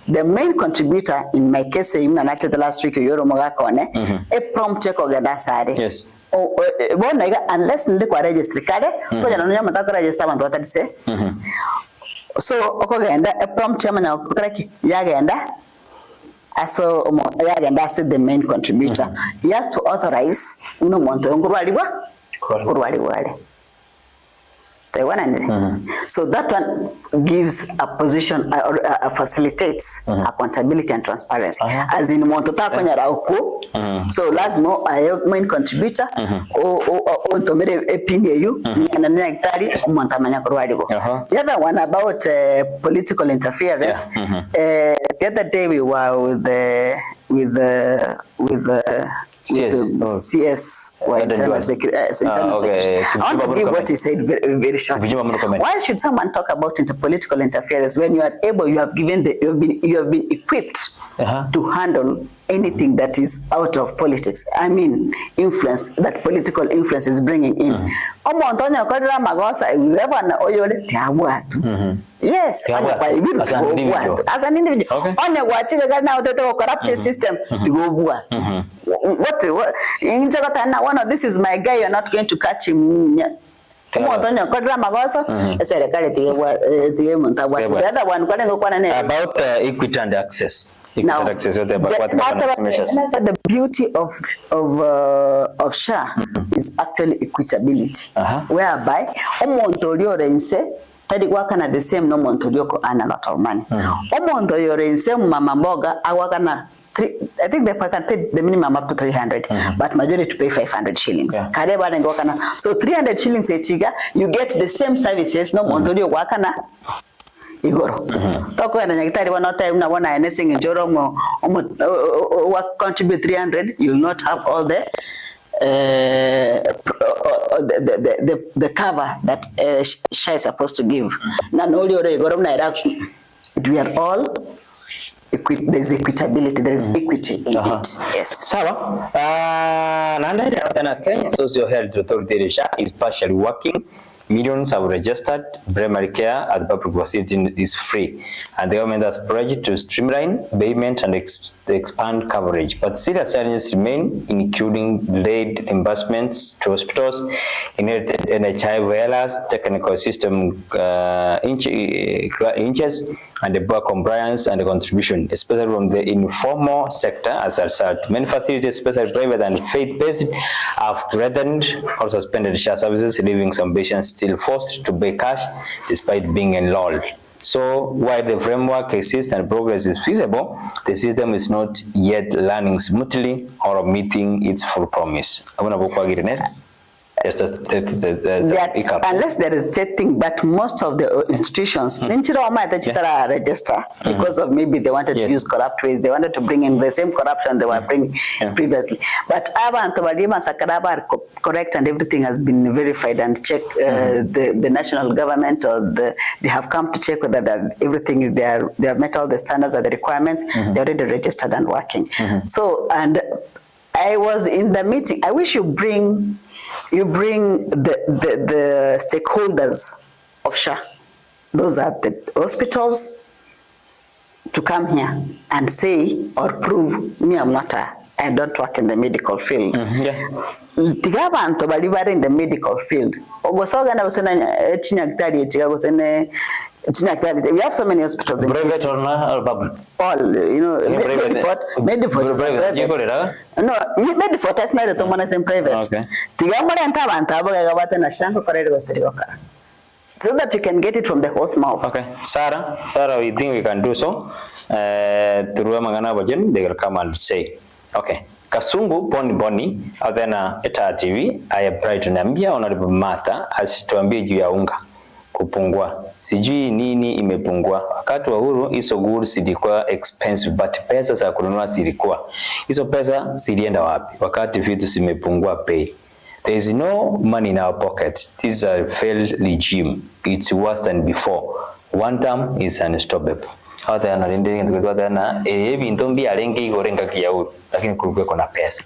The main contributor in my case, the last week, a prompt check of the dasari. Yes. Unless the registry card, register say. So, a prompt chairman of Yagenda. So Yagenda said the main contributor. He has to authorize so that one gives a position or facilitates accountability and transparency. As in so lazima a main contributor or the other one about political interference. The other day we were with CS or internal security. I want to give what he said very, very short. Why should someone talk about political interference when you are able, you have been equipped to handle anything that is out of politics? I mean, influence that political influence is bringing in. Yes, as an individual. On the corrupted system, what this is my guy, you're not going to catch him. About equity and access. Now, the beauty of SHA is actually equitability, whereby the same no Montolioko earn a lot of money. Mama Mboga I think they can pay the minimum up to 300, but majority to pay 500 shillings. So 300 shillings you get the same services no Montolio wakana igoro. Toko na nyakitari wana time na wana anything njoro contribute 300, you'll not have all the cover that SHA is supposed to give. We are all there's equitability, there is equity in it. Yes. Sawa. Kenya Socio Health Authority SHA is partially working. Millions have registered. Primary care at the public facility is free, and the government has pledged to streamline payment and expand coverage. But serious challenges remain, including delayed reimbursements to hospitals, inherited NHI violence, technical system inches, and the poor compliance and the contribution, especially from the informal sector. As a result, many facilities, especially private and faith-based, have threatened or suspended SHA services, leaving some patients still forced to pay cash despite being enrolled. So while the framework exists and progress is feasible, the system is not yet running smoothly or meeting its full promise. Unless there is testing, but most of the institutions register because of maybe they wanted to use corrupt ways, they wanted to bring in the same corruption they were bringing previously. But are correct and everything has been verified and checked. The national government or they have come to check whether everything is there. They have met all the standards and the requirements. They're already registered and working. So, and I was in the meeting. I wish you bring the stakeholders of SHA, those are the hospitals, to come here and say or prove me I don't work in the medical field. Tigabantu bali in the medical field. We have so many hospitals in private or public? All, Medifort is private. No, Medifort is not the one in private. Okay. So that you can get it from the horse mouth. Okay. Sarah, we think we can do so. Through Mangana Bajan, they will come and say, okay. Kasungu Boni Adena Eta TV, I am Brighton Hon.Martha asituambie juu ya unga kupungua. Sijui nini imepungua. Wakati wa uhuru hizo goods zilikuwa expensive, but pesa za kununua zilikuwa. Hizo pesa zilienda wapi? Wakati vitu zimepungua bei. There is no money in our pocket. This is a failed regime. It's worse than before. One term is unstoppable. Hata analendelea tukitoa tena bintombi alenge igorenga kiau lakini kulikuwa kuna pesa.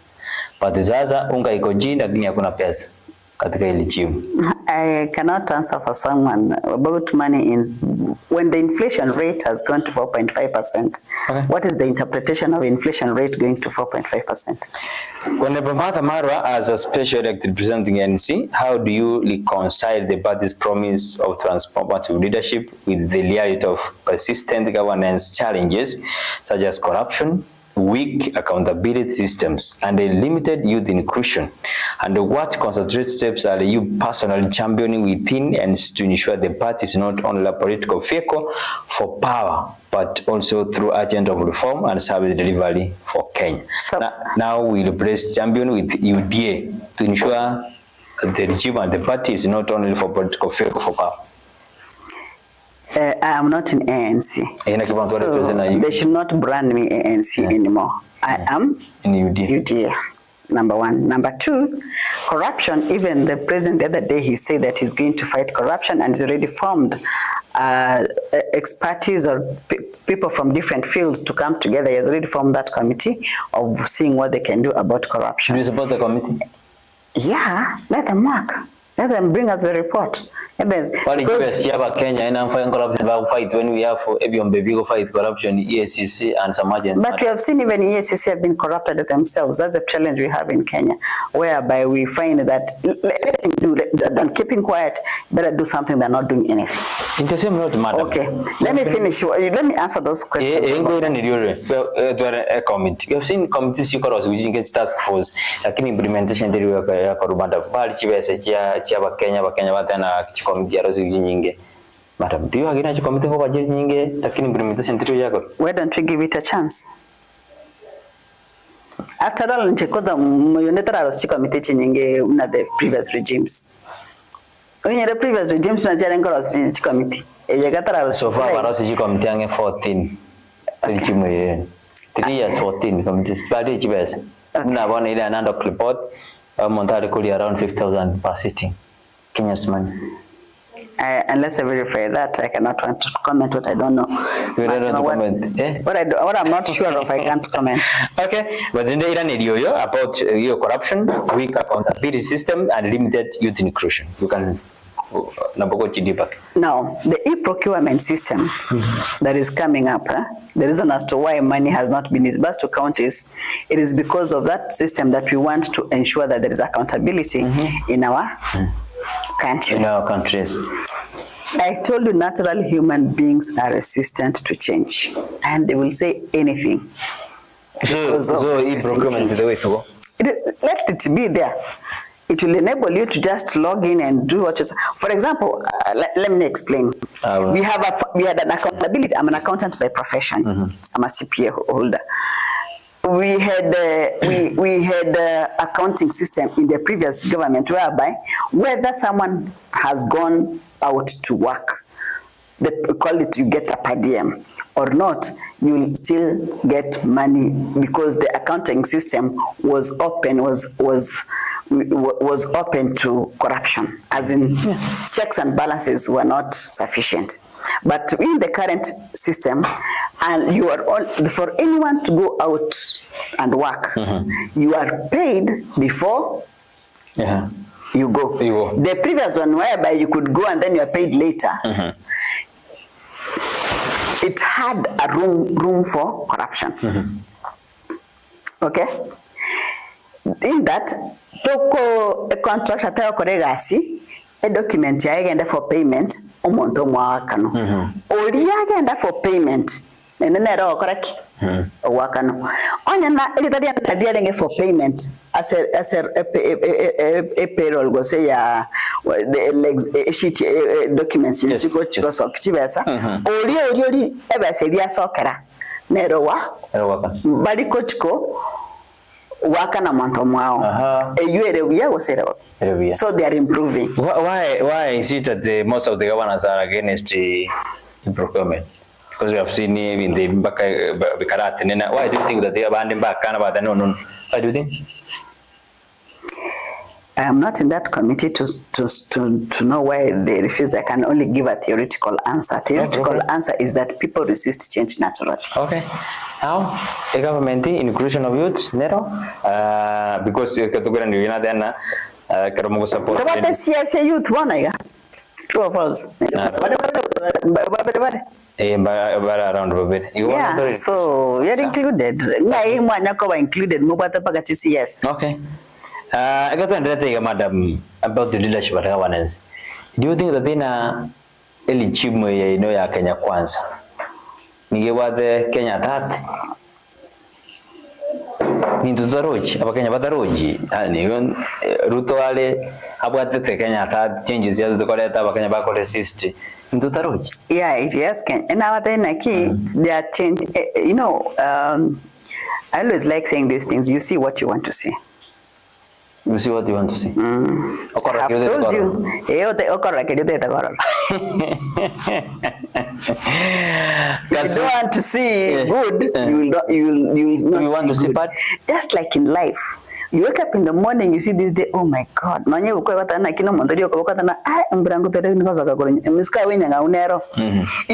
But sasa unga iko jini lakini hakuna pesa katika ile regime. I cannot answer for someone about money when the inflation rate has gone to 4.5%. What is the interpretation of inflation rate going to 4.5%? Hon.Martha Marwa, as a special elected representing NC, how do you reconcile the party's promise of transformative leadership with the reality of persistent governance challenges such as corruption, weak accountability systems, and a limited youth inclusion? And what concentrated steps are you personally championing within and to ensure the party is not only a political vehicle for power, but also through agent of reform and service delivery for Kenya? Now we replace champion with UDA to ensure the regime and the party is not only for political vehicle for power. I am not in ANC, so they should not brand me ANC anymore. I am in UDA. Number one. Number two, corruption. Even the president the other day, he said that he's going to fight corruption, and he's already formed expertise or people from different fields to come together. He has already formed that committee of seeing what they can do about corruption. Do you support the committee? Yeah, let them work. Let them bring us the report. What is Kenya and corruption about fight when we have baby fight corruption, EACC and some agencies? But we have seen even EACC have been corrupted themselves. That's the challenge we have in Kenya, whereby we find that let him do than keeping quiet, better do something than not doing anything. It doesn't matter. Okay, let me finish. Let me answer those questions. You have seen committees which get task force, like implementation committee nyingi. Madam, do you agree na committee kwa budget nyingi lakini implementation ndio yako? Why don't we give it a chance? After all, nchikoza muyonetara rosti committee nyingi una the previous regimes. When the previous regimes na jara ngoro rosti committee. Eyegatara rosti. So far rosti committee ange 14. Regimu ye. 3 years 14 committees. Badi chibesa. Na bwana ile anando report montari kuli around 5,000 per sitting. Kenya's money. Unless I verify that, I cannot want to comment what I don't know. You don't want to comment? Eh? What I'm not sure of, I can't comment. Okay, but in the Iran area about your corruption, weak accountability system, and limited youth inclusion. You can now the e-procurement system that is coming up. The reason as to why money has not been disbursed to counties, it is because of that system that we want to ensure that there is accountability in our country. In our countries. I told you natural human beings are resistant to change and they will say anything. So e-procurement is the way to go. Let it be there. It will enable you to just log in and do what you. For example, let me explain. We had an accountability. I'm an accountant by profession. I'm a CPA holder. We had accounting system in the previous government whereby whether someone has gone out to work, they call it you get a per diem or not, you will still get money because the accounting system was open open to corruption, as in checks and balances were not sufficient. But in the current system, and you are all, for anyone to go out and work, you are paid before you go. The previous one whereby you could go and then you are paid later, it had a room for corruption. Okay? In that, toko a contract atayo koregasi, a document yagenda for payment, omonto mwakano. Ori yagenda for payment, nenero koraki wakano. Onyana elitadia nadialenge for payment as a payroll go say ya the sheet documents chiko so kitibesa. Ori ebe seria sokera. Nero wakano. Bali kochiko wakana monto mwao. So they are improving. Why is it that most of the governors are against the procurement? Because we have seen in the Bikarate. Why do you think that they are abandoning back? No. Why do you think? I am not in that committee to know why they refused. I can only give a theoretical answer. Theoretical answer is that people resist change naturally. Okay. Now, the government inclusion of youth, because category ni wina then karamu support. What the CSA youth one true or false? Around yeah, so you're included. Ngai mwanya ko included mubata pagati CS. Okay. I got to understand, madam, about the leadership of governance. Do you think that they are eligible ya Kenya kwanza? Ningewade Kenya tatu. Nitutaroji, aba Kenya bataroji. Ani Ruto wale abwatete Kenya tatu changes ya tukoleta aba Kenya bako resist. Nitutaroji. Yeah, yes Kenya. And now they are change. You know, I always like saying these things. You see what you want to see. You see what you want to see. I've told you. If you don't want to see good, you will not want to see bad. Just like in life, You wake up in the morning, you see this day, oh my God. If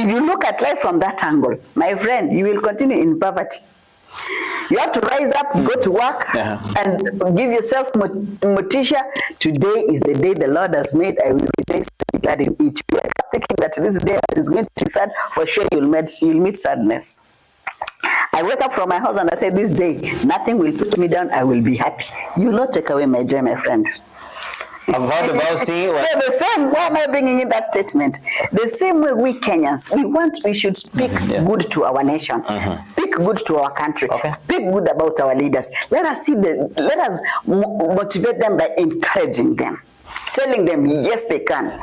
you look at life from that angle, my friend, you will continue in poverty. You have to rise up, go to work, and give yourself motisha. Today is the day the Lord has made. I will be glad in it. You are thinking that this day is going to be sad. For sure, you'll meet sadness. I wake up from my house and I say, this day, nothing will put me down. I will be happy. You will not take away my joy, my friend. About seeing so the same, why am I bringing in that statement? The same way we Kenyans, we should speak good to our nation, speak good to our country, speak good about our leaders. Let us motivate them by encouraging them, telling them yes they can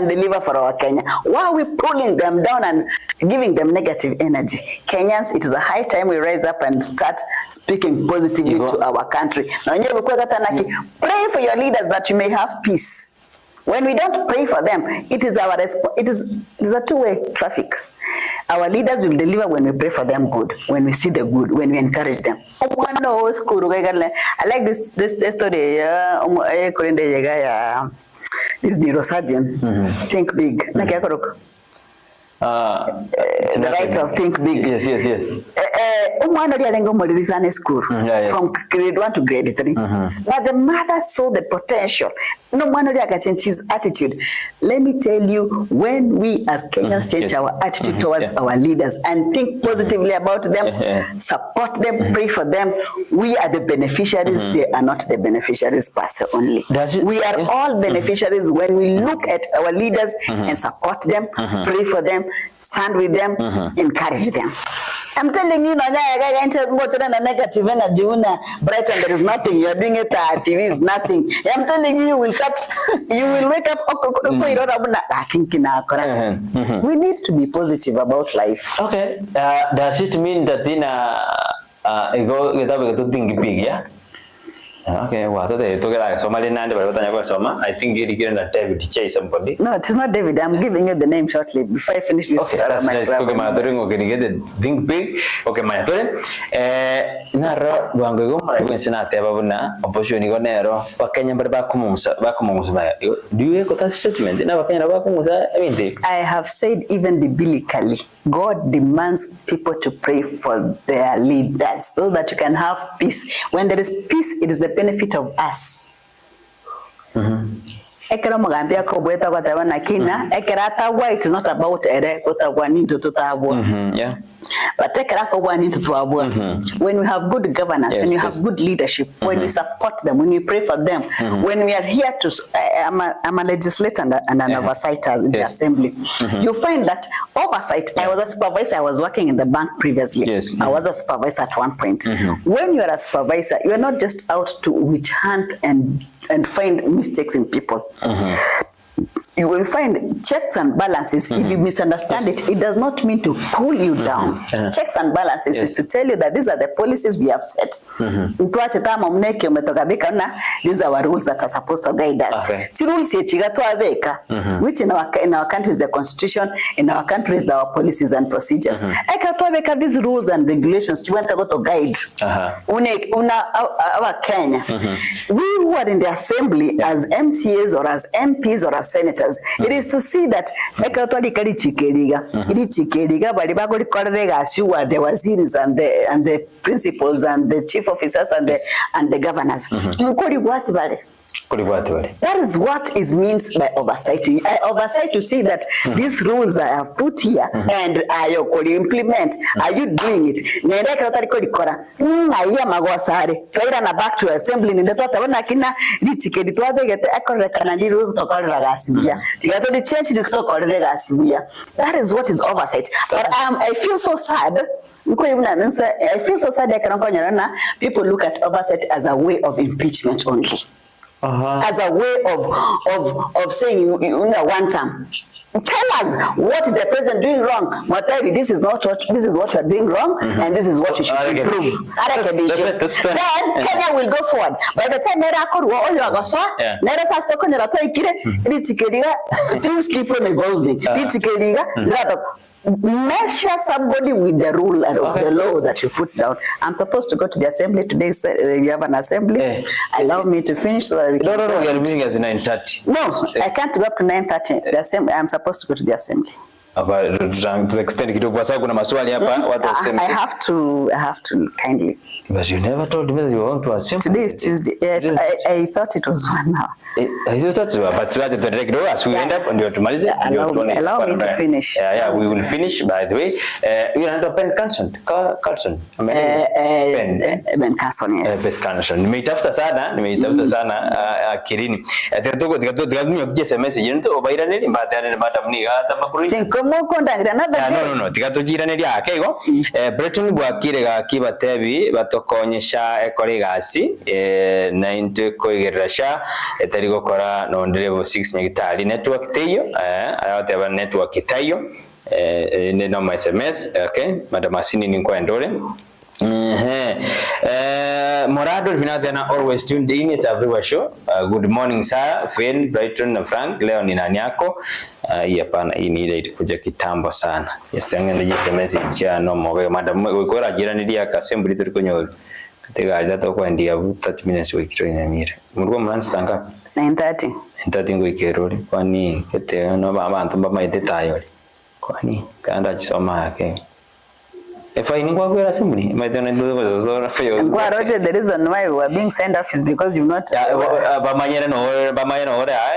deliver for our Kenya. Why are we pulling them down and giving them negative energy? Kenyans, it is a high time we rise up and start speaking positively to our country. Pray for your leaders that you may have peace. When we don't pray for them, it is a two-way traffic. Our leaders will deliver when we pray for them good, when we see the good, when we encourage them. I like this story. This neurosurgeon, think big. The right of think big. Yes. School from grade 1 to grade 3. But the mother saw the potential. No one can change his attitude. Let me tell you, when we as Kenyans change our attitude towards our leaders and think positively about them, support them, pray for them, we are the beneficiaries. They are not the beneficiaries per se only. We are all beneficiaries when we look at our leaders and support them, pray for them, stand with them, encourage them. I'm telling you, negative energy, Brighton, there is nothing. You are doing it at TV is nothing. I'm telling you, you will wake up. We need to be positive about life. Okay. Does it mean that think big, yeah? Okay, I think you're getting a David Chase somebody. No, it is not David. I'm giving you the name shortly before I finish this. Okay, that's nice. Okay, my daughter going to get the think big. Okay, my daughter. Naro, Wango, my Winsenate Babuna, opportunity on Nero, Pakanya Bakumsa. Do you got a statement? I have said even biblically, God demands people to pray for their leaders so that you can have peace. When there is peace, it is the benefit of us. Ekera mugambia ko bweta kwa tabana kina ekera tawa, it is not about ere kotagwa ninto tutabwa. Yeah. But ekera ko bwa ninto tutabwa. When we have good governance, when we have good leadership, when we support them, when we pray for them, when we are here to I'm a legislator and an oversighter in the assembly. You find that oversight, I was a supervisor, I was working in the bank previously. I was a supervisor at one point. When you are a supervisor, you are not just out to witch hunt and find mistakes in people. You will find checks and balances. If you misunderstand it, it does not mean to pull you down. Checks and balances is to tell you that these are the policies we have set. These are our rules that are supposed to guide us. Which in our country is the constitution, in our country is our policies and procedures. These rules and regulations to guide our Kenya. We who are in the assembly as MCAs or as MPs or as senators, it is to see that the waziris and the principals and the chief officers and the governors. That is what is means by oversight. I oversight to see that these rules I have put here and I could implement. Are you doing it? Back to assembly in the that is what is oversight. But I feel so sad. I feel so sad that people look at oversight as a way of impeachment only. as a way of saying you one term. Tell us what is the president doing wrong. Whatever, this is what you are doing wrong, and this is what you should improve. Then Kenya will go forward. By the time things keep on evolving. Measure somebody with the rule of the law that you put down. I'm supposed to go to the assembly today. You have an assembly. Allow me to finish. So we no. We are meeting at 9:30. No, I can't go up to 9:30. The assembly. I'm supposed to go to the assembly. I have to kindly. Because you never told me that you want to assemble. Today is Tuesday. I thought it was 1 hour. I thought so, but as we end up and you have to manage it. Allow me to finish. Yeah, we will finish. By the way, you have to pen Carlson. Ben Carlson, yes. Best Carlson. Nimetafuta sana Kirini. Tikatumia kujesa message nto obaira neli mbata mniga hata Makori. No. Tikatujira neli akego. Brighton bwakire kibatebi batokonyesha ekore gasi 90 koigerasha etari gukora no nderebo 6 nyagitari network teyo ayateba network tayo ne no my SMS. Okay, madam asini ni kwendore. Morado vinatena always tuned in at every show. Good morning Sarah, Phil, Brighton na Frank. Leo ni nani yako? Hapana, hii ni ile ilikuja kitambo sana. Yestangende SMS cha no mowe madam wikora jirani dia kasembuli tulikonyo. Katika alata kwa ndia 30 minutes wikiro Nyamira. Murwa mwanza sanga 9:30. 9:30 ngwikirori kwani kete no abantu bamaite tayo. Kwani kanda chisoma yake. If I know where assembly, my turn to Roger, the reason why we are being sent off is because you're not.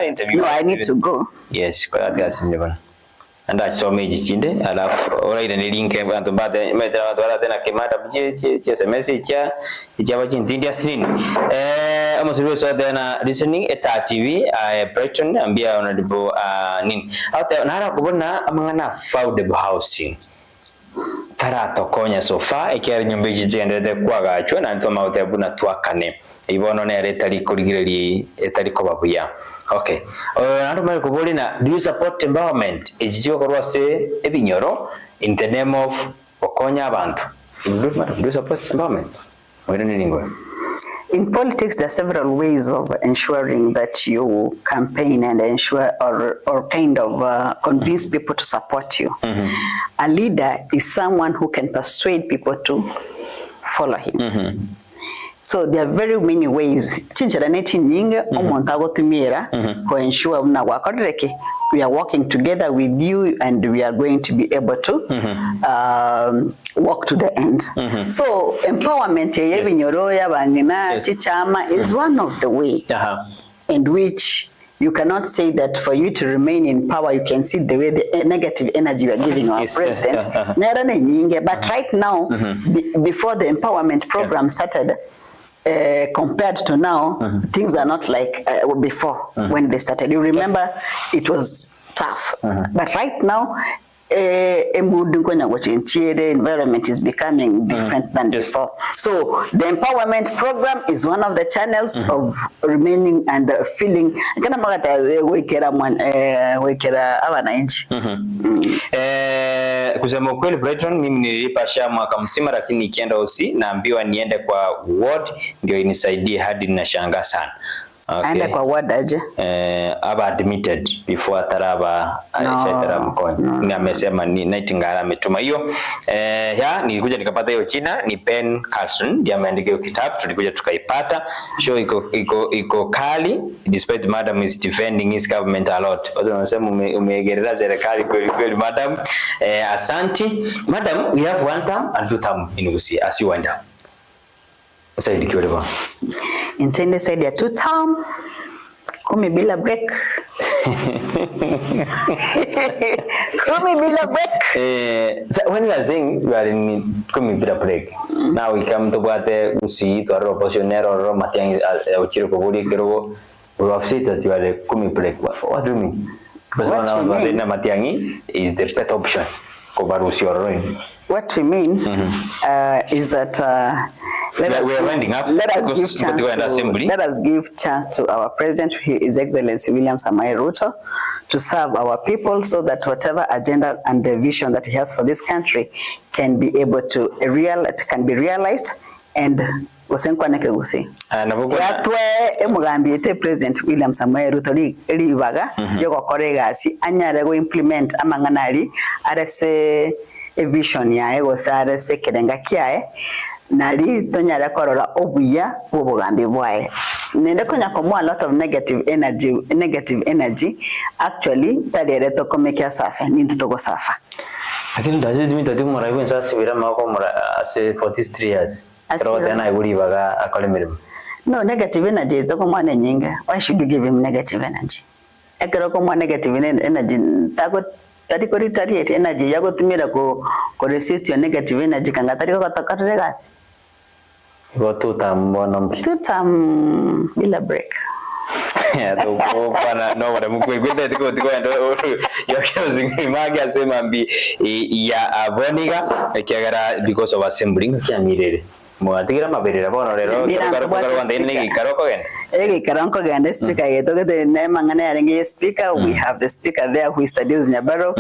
Interview. No, I need to go. Yes, and I saw me chinde. I love already the link and to bad tena kemata je message ya ijawa chindia screen. Almost also then listening at TV Brighton ambia honorable nini. Hata nara kubona amangana affordable housing. Tarato konya sofa ekera nyumba ijendede kwagachwa na ntoma utebuna twakane ibono ne retali kurigireri etali kobabuya. Okay, nando mali kubuli na do you support empowerment ejijo korwase ebinyoro in the name of okonya abantu? Do you support empowerment? Where do you go? In politics, there are several ways of ensuring that you campaign and ensure or kind of convince people to support you. A leader is someone who can persuade people to follow him. So there are very many ways. Chincharaneti nyinga omontago tumira ko ensure una wakoreke. We are working together with you and we are going to be able to walk to the end. So empowerment yebinyoroya bangina chichama is one of the way in which you cannot say that for you to remain in power you can see the way the negative energy you are giving our president. But right now, before the empowerment program started, compared to now, things are not like before when they started. You remember it was tough, but right now, the environment is becoming different than before. So the empowerment program is one of the channels of remaining and feeling. Kusema ukweli Brighton mimi nilipasha mwaka mzima lakini nikienda usi naambiwa niende kwa ward ndio inisaidie hadi ninashangaa sana. Okay. Aenda kwa ward aje? Aba admitted before taraba aisha mkoani. Ni amesema ni Nightingale ametuma hiyo. Ya nilikuja nikapata hiyo China ni Ben Carlson ndiye ameandika hiyo kitabu tulikuja tukaipata. Show iko kali despite madam is defending his government a lot. Watu wanasema umegereza serikali kweli madam. Asanti. Madam, we have 1 term and 2 term in Usi as you wind up. Saidi kiwelewa. Intende saidi ya 2 term. Kumi bila break. Kumi bila break. So when you are saying you are in kumi bila break, now we come to bate Usi to a oppositioner or Matiang Uchiro Koburi Kero, we have said that you are a kumi break. What do you mean? Because one of the Matiangi is the best option. What we mean is that we are winding up. Let us give chance to our president, His Excellency William Samoei Ruto, to serve our people so that whatever agenda and the vision that he has for this country can be able to be realized and gosenkwaneke gusi. Yatwe emugambi President William Samoei Ruto libaga yoko koregasi anyare go implement amanganari arese vision ya ego sare sekerenga kiae nari tonyara korora obuya bobugambi bwae nende konya komo a lot of negative energy actually tadere to komeka safa nintu to safa lakini ndaje dimi tadi mura ibu nsa sibira mako mura ase 43 years pero tena iguri baga akole mirimo no negative energy to komo ne nyinga. Why should you give him negative energy? Ekero komo negative energy tago tari ko retaliate energy yago tumira ko resist your negative energy kanga tari ko katakare gas go tutam bila break ya to ko pana no wala mukwegwenda tiko ndo yo closing remark asema mbi ya aboniga ekiagara because of assembling kyamirere muatigira maberera bono rero karo ndene gikaronko gende speaker yeto gete ne mangane yarenge speaker. We have the speaker there who studies Nyabaro.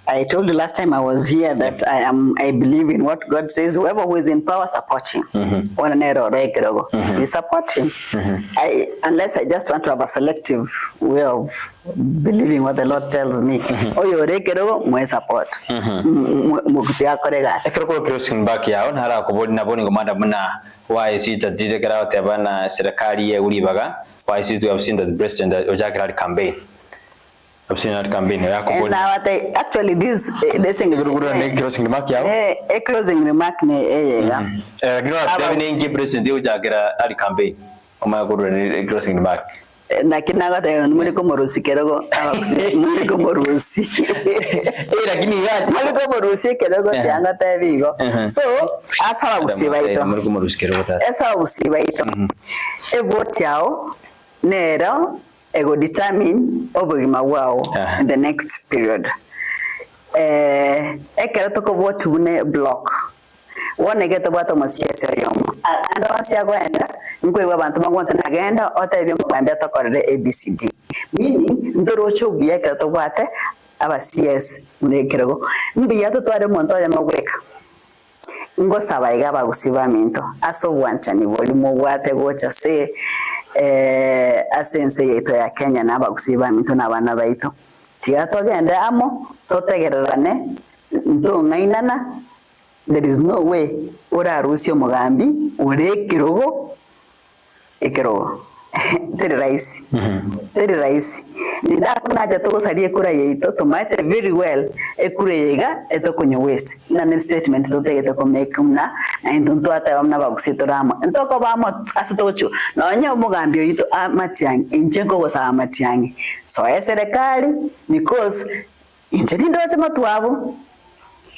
I told you last time I was here that I believe in what God says. Whoever who is in power, support him. We support him. Unless I just want to have a selective way of believing what the Lord tells me. My support. Why is it we have seen that the president Ojakra campaign? I've seen that campaign. Actually, this closing remark. A closing remark. President Ojakra campaign. Closing remark. Nakinaga tayo muliko morusi kerogo muliko morusi lakini muliko morusi kerogo yanga tayo bigo so asa usiba ito muliko morusi kerogo asa usiba ito e vote yao nero ego determine obugima wao in the next period ekero toko vote une block one get about omasiese yomo ando asia kwenda nkwe abantu bagwanta nagenda otebye mugambya tokorere ABCD meaning ndorocho biyeka tobwate aba CS murekerego mbiya totware monto ya magweka ngo sabaiga bagusiba minto aso wanchani boli mubwate gocha se asense yeto ya Kenya nabagusiba minto nabana baito tigatogenda amo totegererane ntongainana. There is no way ora rusio mugambi ore kirogo ekirogo teri raisi nida kuna jato salie kura yeito to mate very well ekure yega etokonyo waste na net statement to tege to make na nduntu ata amna bagusitoramo ntoko bamo asitocho na onye mugambi yito amatiangi injengo gosa amatiangi so serikali because injenindo chama tuabo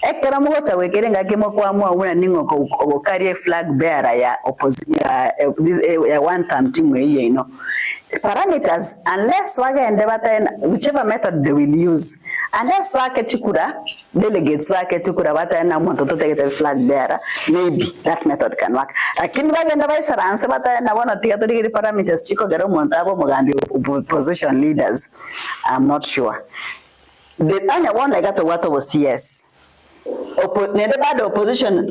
ekera mugocha wekerenga kimo kwa mwa una ningo ko carry flag bearer ya opposition ya one term team hiyo ino parameters unless wagende bata whichever method they will use unless wake chukura delegates wake chukura bata na mtu totegete flag bearer maybe that method can work lakini wagende baisaranse bata na bona tiga todigiri parameters chiko gero muntu abo mugambi opposition leaders. I'm not sure the anya one like that what was CS opposition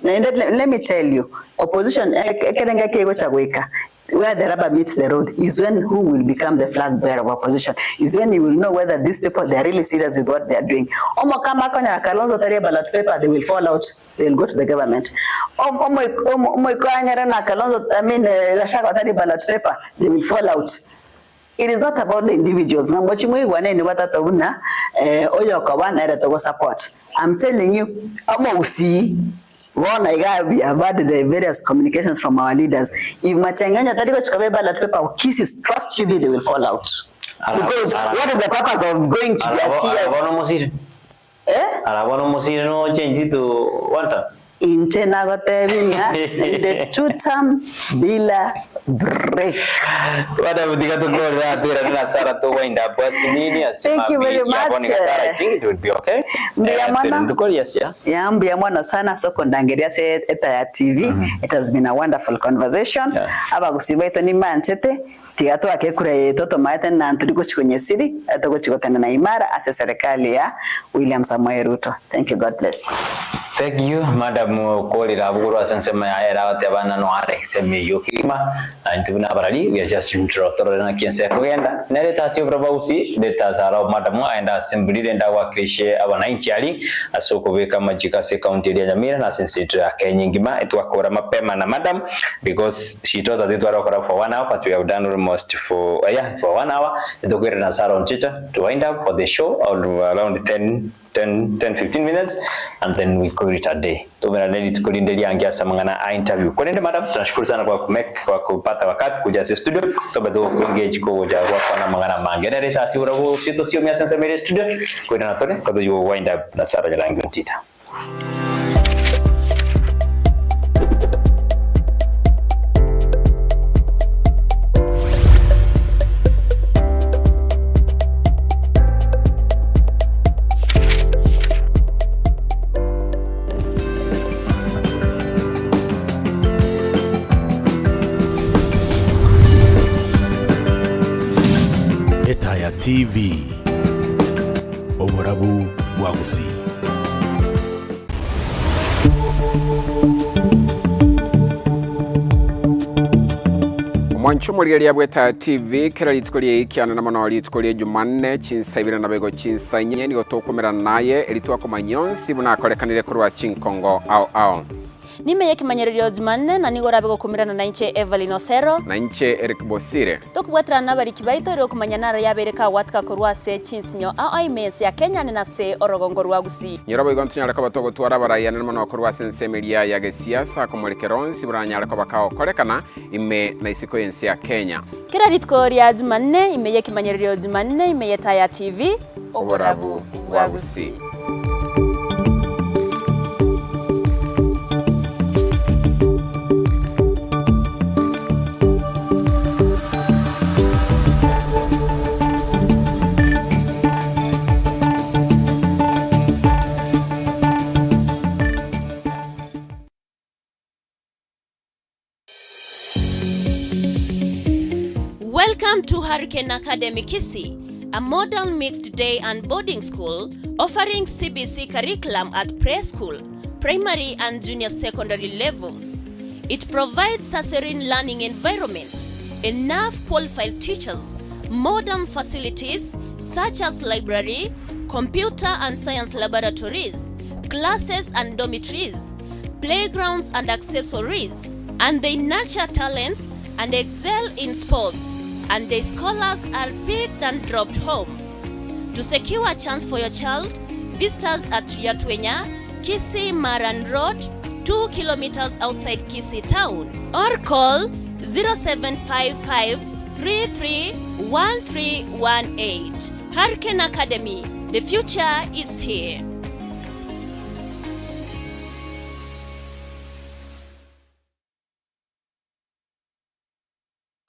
let me tell you opposition ekerenga kego chagweka where the rubber meets the road is when who will become the flag bearer of opposition is when you will know whether these people they are really serious with what they are doing. Omo kama konya Kalonzo tari ballot paper they will fall out, they will go to the government. Omo konya na Kalonzo Rashaka tari ballot paper they will fall out. It is not about the individuals. Na mbochimwe wane ni watata una oyo kwa na ere togo support. I'm telling you, omo usi one I got about the various communications from our leaders. If Machanganya tari go chikabe ballot paper kisses trust you they will fall out. Because what is the purpose of going to the CS? Alabono musiri no change to one time. inche nagotebinya the two term bila break. Wada butika tukora tuira na Sara to wind up nini asema. Thank you very much. I think it would be okay. Mbia mwana sana soko ndangeria se eta ya TV. It has been a wonderful conversation. Aba gusiba ito ni manchete tigato akekure toto maete na nturiko chikonye siri atoko chikotana na imara ase serikali ya William Samoei Ruto. Thank you, God bless. Thank you, Madam Makori. Abuguru asansema ya era wabana no are semi yokima antibuna barali. We are just introductory na kiense kugenda. Nere tati ubrabausi deta zara Madam aenda assembly denda wakrishe abananchi ali asoko weka majika se county ya Nyamira na sensitive ya Kenya ngima etwakora mapema na Madam because she told us that we were for 1 hour but we have done almost for 1 hour. Etokere na Sara on Twitter to wind up for the show around 10-15 minutes and then we call it a day. Tumena neli tukulindelia angia samangana interview. Kwa nende Madam, tunashukuru sana kwa kupata wakati kuja studio. Toba do engage ko ja kwa na mangana mangenere tati urawo sito sio mia sense mere studio. Kwa na tone kwa you wind up na Sara jalangi ntita. TV Oborabu Wagusi. Mwancho murigeria bweta TV kera litikolie ikiana na mwana litikolie Jumanne chinsa ibira na bego chinsa nye nigo tokumera naye elitwa ko manyonsi bunakorekanire kurwa chinkongo au Nimeye kimanyererio Jumanne na nigo rabe gukumirana na inche Evelyn Osero na inche Eric Bosire tokubwatira na bari kibaito ro kumanyanara yabereka watka korwa se chinsinyo aimes ya Kenya na se orogongo rwa gusi nyorobo igontunyara ka batogo twara barayana mwana korwa sensemelia ya gesiasa komurekeron siburanyara ko bakao korekana ime na isiko yensi ya Kenya kira litkoria Jumanne imeye kimanyererio Jumanne imeye Taya TV Oborabu Wagusi. Welcome to Hurricane Academy Kisii, a modern mixed day and boarding school offering CBC curriculum at preschool, primary and junior secondary levels. It provides a serene learning environment, enough qualified teachers, modern facilities such as library, computer and science laboratories, classes and dormitories, playgrounds and accessories, and they nurture talents and excel in sports, and their scholars are picked and dropped home. To secure a chance for your child, visit us at Yatwenya, Kisii Maran Road, 2 kilometers outside Kisii town, or call 0755 331318. Hurricane Academy, the future is here.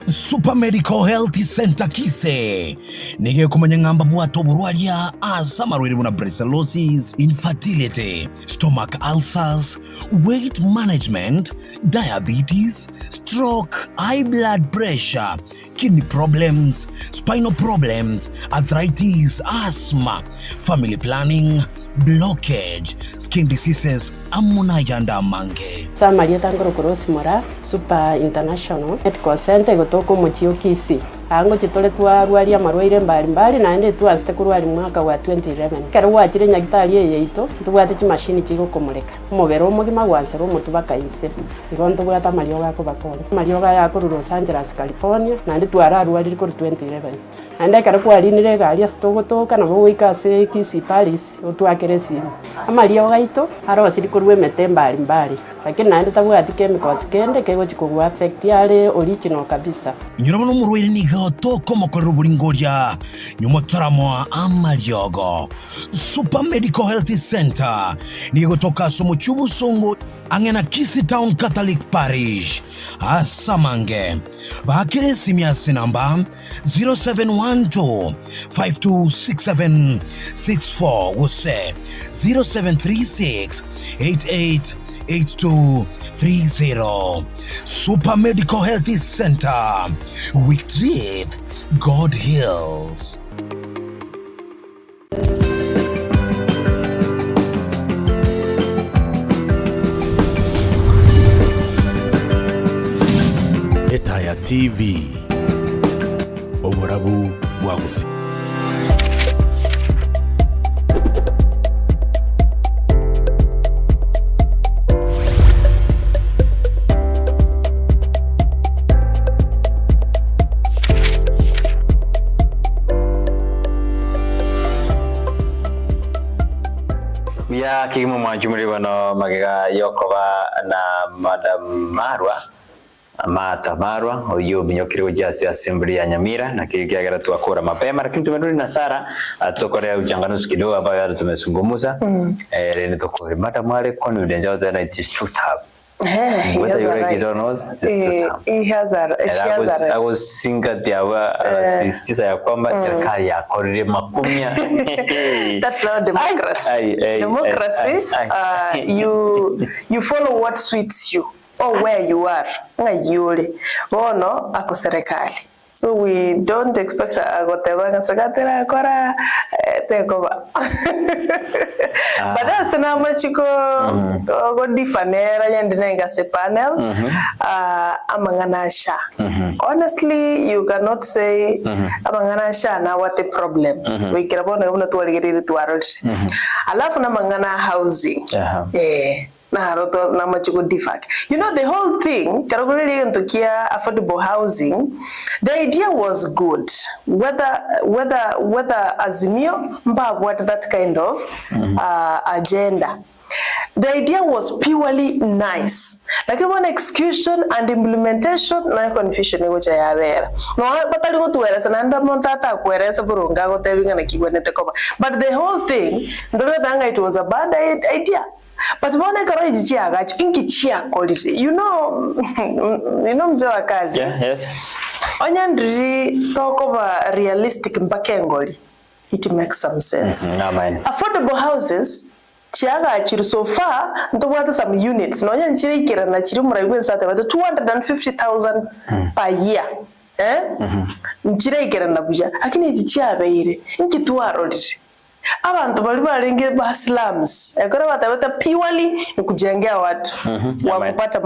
Super Medical Health Center Kisii nige kumanya ngamba bwato burwalia asamarwiri buna brucellosis, infertility, stomach ulcers, weight management, diabetes, stroke, high blood pressure, kidney problems, spinal problems, arthritis, asthma, family planning, blockage, skin diseases, amuna yanda mange. Maria Tangoro Mora, Super International Medical Center gotoko muchio Kisii. Ango chitole twarwaria marwaire mbali na ende twaste kurwari mwaka wa 2011. Karo wachire nyagitari yeito tubwate chimashini chiko komuleka. Mubero omugima gwansero mutubaka inse. Igonto bwata Mario gako bakoni. Mario ga yako Los Angeles, California na ende twararwari ko 2011. Ande karo kwarinire gali astogotoka na boika se Kisii Paris otwakeresi. Amario gaito aro asiri kurwe mete mbali. Lakini naende tabwati chemicals kende kego chikugwa affect yale original kabisa. Nyorobono murwaire niga nigo tokomokorera oboringoria nyomotaramwa amariogo. Super Medical Health Center nigo toka somo chubusongo angena Kisii Town Catholic Parish asamange. Bakire simiasi namba 0712 526764 wose 0736 888230. Super Medical Health Center. We treat, God heals. Etaya TV. Oborabu Wagusi. Ya kimu mwanjumuri wano magega yokoba na Madam Marwa Hon.Martha Marwa oyo binyokire ujasi assembly ya Nyamira na kikiagera tuakora mapema, lakini tumerudi na Sara atokorea uchanganuzi kidogo ambayo tumezungumza. Ni toko Madam Marwa confidence out there it is truth have. Whether you like it or not, he has a right. I was thinking sisitiza ya kwamba serikali ya korire makumya. That's not democracy. Democracy, you follow what suits you or where you are. Ngayule bono ako serikali. So we don't expect agoteba serikali kora tekoba. But that's na machiko go difanera yandinenga se panel amanganasha. Honestly, you cannot say amanganasha na what the problem. We kirabona una tuwaligiri tuwaroshe. Alafu na mangana housing. Na machiko difac. You know the whole thing, karagulili ntokia affordable housing, the idea was good. Whether Azimio what that kind of agenda. The idea was purely nice. Like one execution and implementation na confusion ngo cha yabera. No batali go tuweleza na Hon.Martha kueleza burunga go tebinga na kigwenete koba. But the whole thing, ndolebanga it was a bad idea. But mbona karo ijichia gacho ingichia quality. You know mzee wa kazi. Yeah, yes. Onyandri talk about realistic mpakengoli. It makes some sense. Affordable houses chiaga chiru so far ndo wata some units no nyanchire ikira na chiri muragwe nsate bata 250,000 per year. Nchire ikira na buja akini ijichia abeire nkitwarorire abantu bali balenge ba slums ekora batabata purely kujengea watu wa kupata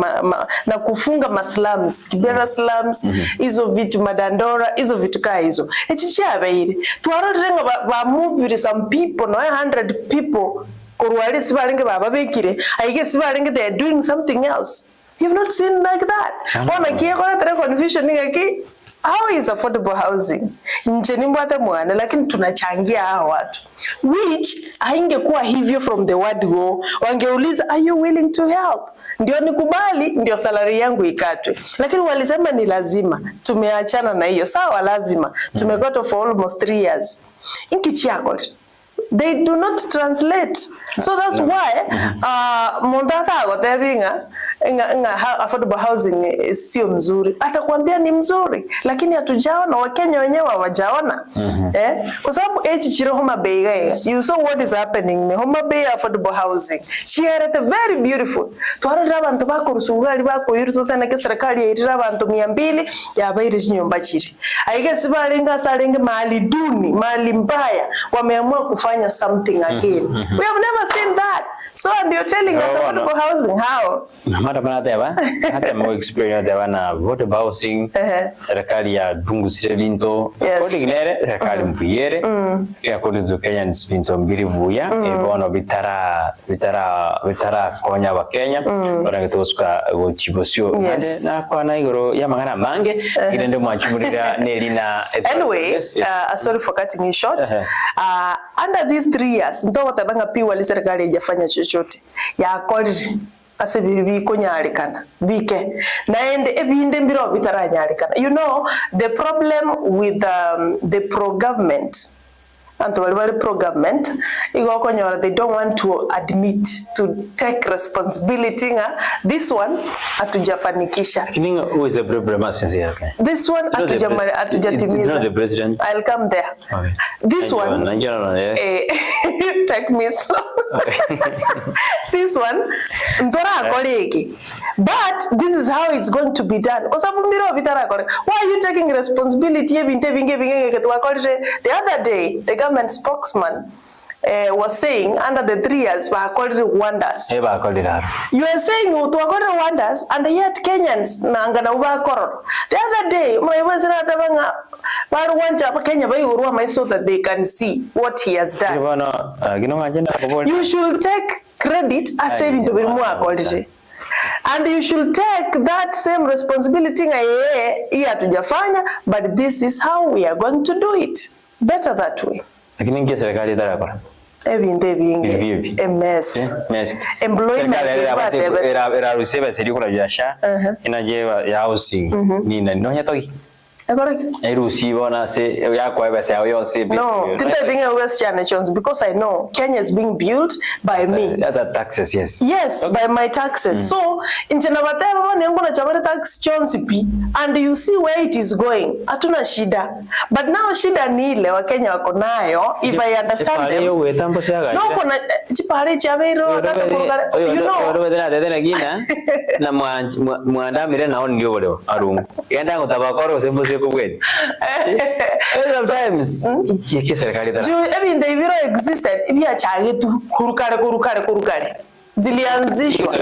na kufunga maslums Kibera slums hizo vitu Madandora hizo vitu kaa hizo echichabeire twarorenga ba move some people no 100 people korwali sibalenge baba bekire aige sibalenge they are doing something else. You've not seen like that. Ona kiekora tere confusion ngaki. How is affordable housing? Ncheni mbwate mwana lakini tunachangia hao watu. Which haingekuwa hivyo from the word go. Wangeuliza are you willing to help? Ndio nikubali, ndio salary yangu ikatwe. Lakini walisema ni lazima. Tumeachana na hiyo. Sawa lazima. Tumegoto for almost 3 years. Inkichi yako. They do not translate. So that's why Hon.Martha agotebinga affordable housing sio mzuri. Atakwambia ni mzuri lakini hatujaona, Wakenya wenyewe hawajaona. Kwa sababu chiro Homa Bay, you saw what is happening in Homa Bay affordable housing. Chiarete very beautiful. Twarira abantu bakurusungali bakoyiruto tena ke serikali yirira abantu 200 yabaire nyumba chiri. Aige sibalenga salenge mali duni, mali mbaya wameamua kufanya something again. We have never seen that. So and you're telling us affordable housing how? Hata mo experience dewa na affordable housing serikali ya dungu sirelinto according lere serikali mvuyere according to Kenya spinto mbiri vuya ebono bitara konya wa Kenya orangetoska go chibosio na kwa na igoro ya magana mange irende mwachumurira nelina. Anyway, sorry for cutting you short. Under these 3 years ndo watabanga piwa li serikali haijafanya chochote ya quality ase bibi kunyarikana bike naende ebinde mbiro bitaranyarikana. You know the problem with the pro-government and the pro-government, they don't want to admit, to take responsibility. This one, atujafanikisha. Who is the problem? This one, atujatimiza. It's not the president. I'll come there. Okay. This one, take me slow. This one, but this is how it's going to be done. Why are you taking responsibility? The other day, the government spokesman was saying under the 3 years we are called wonders. You are saying we are called wonders, and yet Kenyans the other day so that they can see what he has done. You should take credit as saving to be more. And you should take that same responsibility, but this is how we are going to do it. Better that way. MS. Employment. No, because I know Kenya is being built by me. Other taxes, yes. Yes, okay. By my taxes. So, in tax and you see where it is going. Atuna shida. But now shida ni ile wa Kenya wako nayo, if I understand them. No, kuna chipare chavero, you know. Sometimes I mean the Viro existed ibia chagetu kurukare zilianzishwa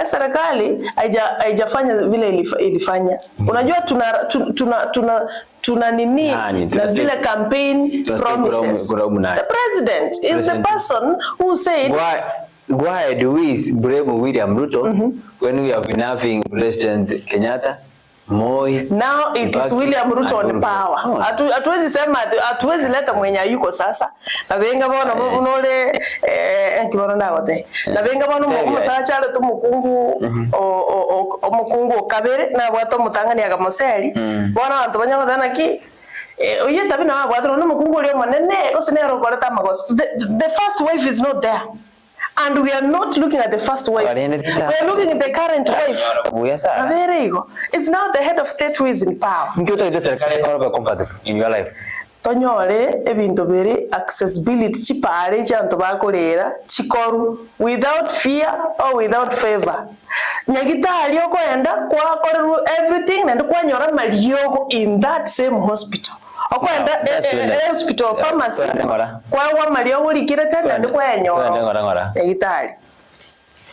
serikali haijafanya vile ilifanya. Unajua tuna nini na zile campaign promises. The president is the person who said why do we blame William Ruto when we have been having President Kenyatta? Moi. Now it is William Ruto on power. Hatuwezi sema hatuwezi leta mwenye yuko sasa. Na benga bona unole kibona nagote. Na benga bona musachale to mukungu omukungu kabere na bwato mutangani akamoseri. Bona bantu banyama dana ki oye tabi na bwato no mukungu lyo manene osinero koleta magos. The first wave is not there. And we are not looking at the first wave. We are looking at the current wave. It's now the head of state who is in power. In your life. Tonyore ebintu bere accessibility chipare chanto bakolera chikoru without fear or without favor. Nyagitali okwenda kwa everything and kwanyora maliogo in that same hospital. Okwenda hospital pharmacy kwa maliogo likire tena ndi kwanyora. Nyagitali.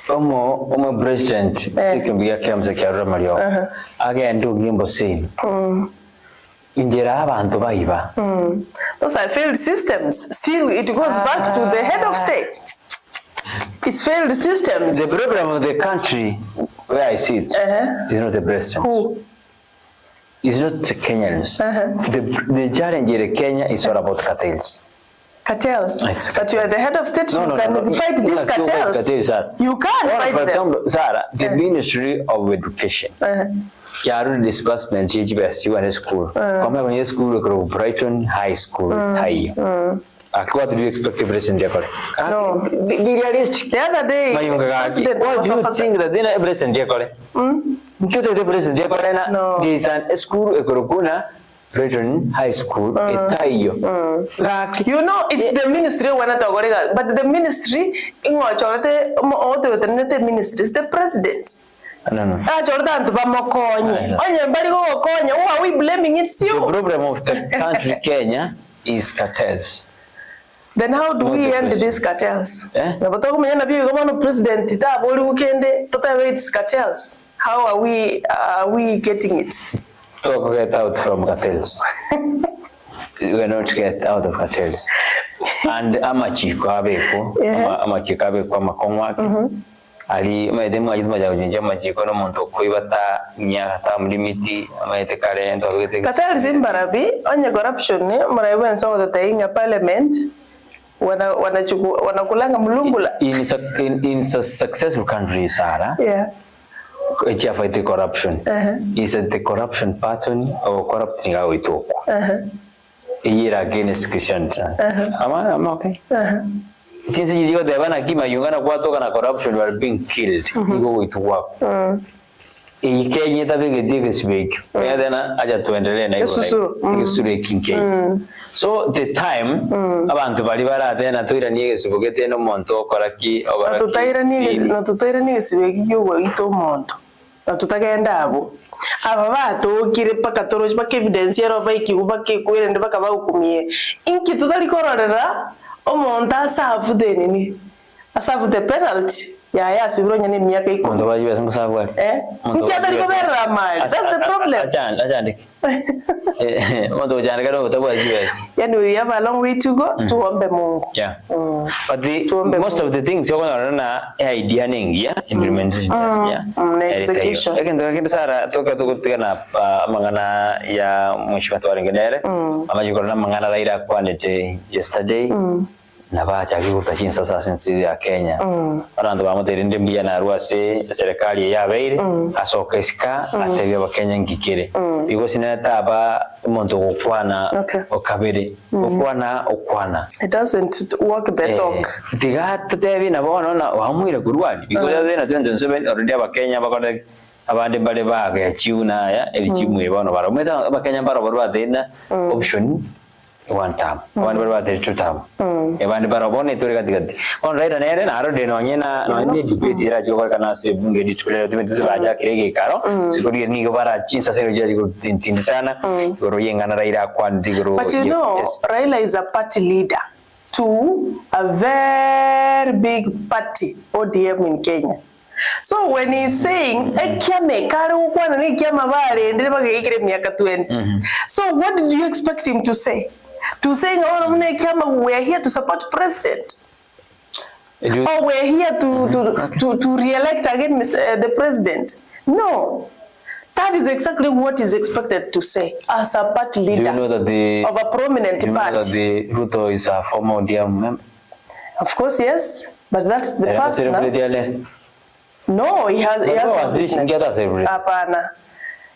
Omo president sikimbia kiamza kya maliogo. Agenda ngimbo same. Those are failed systems. Still, it goes back to the head of state. It's failed systems. The problem of the country, where I see it, is not the president. Who? It's not the Kenyans. The challenge in Kenya is all about cartels. Cartels? But you are the head of state, you can fight these cartels. You can't fight them. Sarah, the Ministry of Education. Yaru disbursement HBS one school. Come on, school go Brighton High School. What do you expect the president? No, be realistic. The other day, what do you think that the president? No, there is a school Brighton High School. You know, it's the ministry but the ministry in what the ministry is the president. No. Who are we blaming? It's you. The problem of the country, Kenya, is cartels. Then how do we end these cartels? President, it's cartels. How are we getting it? To get out from cartels. We will not get out of cartels. And Ali maedemu ajituma jaujenja majiko no muntu kuibata nyata mlimiti amaete kare ndo wete Qatar Zimbabwe onye corruption ne maraibu enso the inga parliament wanakulanga mlumbula. In successful country, Sarah. Yeah. Fight the corruption. Is it the corruption pattern or corrupting how we talk? A year against Christianity. Am I okay? Jinsi jijiko debana kima yungana kwa toka na corruption were being killed. Go with work. Kenya tabige divis big. Yadena aja tuendelee na hiyo sure kinke. So the time abantu bali baratena tuira niye subogete no monto okoraki obaraki. Natutaira niye sibeki kyo ito monto. Natutagenda abo. Aba batokire paka toroje paka evidence yaro bayikubake kwirende paka bahukumie. Inki tutali kororera omonta asafu de nini? Asafu the penalty. Ya sibironya ni myaka iko. Mondo baji besa musafu wali. Nkiatali ko berra mal. That's the problem. Ajandi. Mondo jana karo utabu besa. Yani we have a long way to go. Tuombe Mungu. Yeah. But most of the things you're going to idea ningia implementation execution. Lakini Sara toka na mangana ya mheshimiwa Warengenere ama yuko na mangana Raila Kwanete yesterday na bacha kiuta chini sasa sensi ya Kenya abantu bamuterinde mbia na ruase serikali ya Beire asoka iska atebya bakenya ngikire bigo sinata ba muntu okwana okabiri okwana it doesn't work the talk diga tebi na bono na wamwira kurwani bigo ya na 2007 already abakenya bakode abandi bale baga chiuna ya elichimwe bono barometa abakenya barobwa dena option one time one barwa two time ebandi barobone turi katikati on Raila nere na arode no nyena no ni debate ira choko kana se bunge dichukule tumetize baja kirege karo sikuri ni bara chinsa sero jaji ko tindi sana goro yenga na Raila kwandi goro. But you know Raila is a party leader to a very big party ODM in Kenya. So when he's saying ekiame kare ukwana ni kiama bare ndire bagekire miaka 20. So what did you expect him to say? To saying we are here to support president, or we are here to re-elect again the president. No, that is exactly what is expected to say as a party leader of a prominent party. Do you know that the Ruto is a former ODM member? Of course, yes, but that's the past now. No, he has no business. Apana.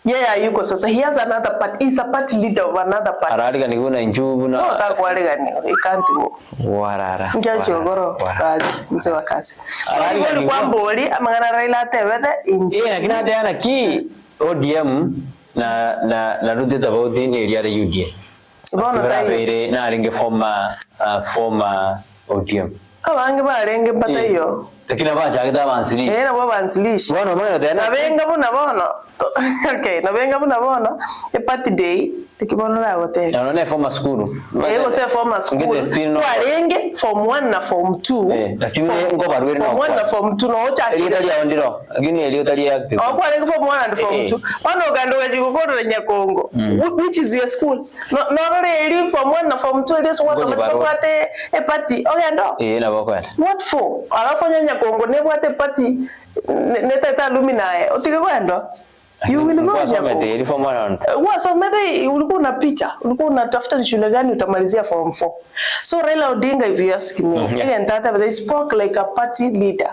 Yeah, yuko sasa. He has another party. He's a party leader of another party. Araliga ni kuna njubu na. No, takwaliga ni. He can't go. Warara. Ngiachi ogoro. Baji. Mse wakasi. Araliga ni kwa mboli. Amangana Raila tewede inji. Yeah, kina tena ki ODM na rudi tabauti ni area ya UDA. Bona tayo. Na ringe former ODM. Kawange ba renge pata hiyo. Lakini abacha akita bansili. Na bo bansilish. Bono moyo tena. Nabenga buna bono. Okay, nabenga buna bono. E party day tikibono la hotel. Na none former school. Ego se former school. Warenge form 1 na form 2. Lakini ngo barwere na. Form 1 na form 2 no ocha. Elitali ya ndiro. Lakini elitali ya active. Warenge form 1 and form 2. Wano gando wajikokoro Nyakongo. Which is your school? No really form 1 na form 2 this was about e party. Okay ndo. Na bako. What for? Alafu Nyakongo ne bwate party ne tata luminae. Otike kwendo. You will go Nyakongo. Wasomete ulikuwa unapita. Ulikuwa unatafuta shule gani utamalizia form 4. So Raila Odinga, if you ask me, again tata they spoke like a party leader.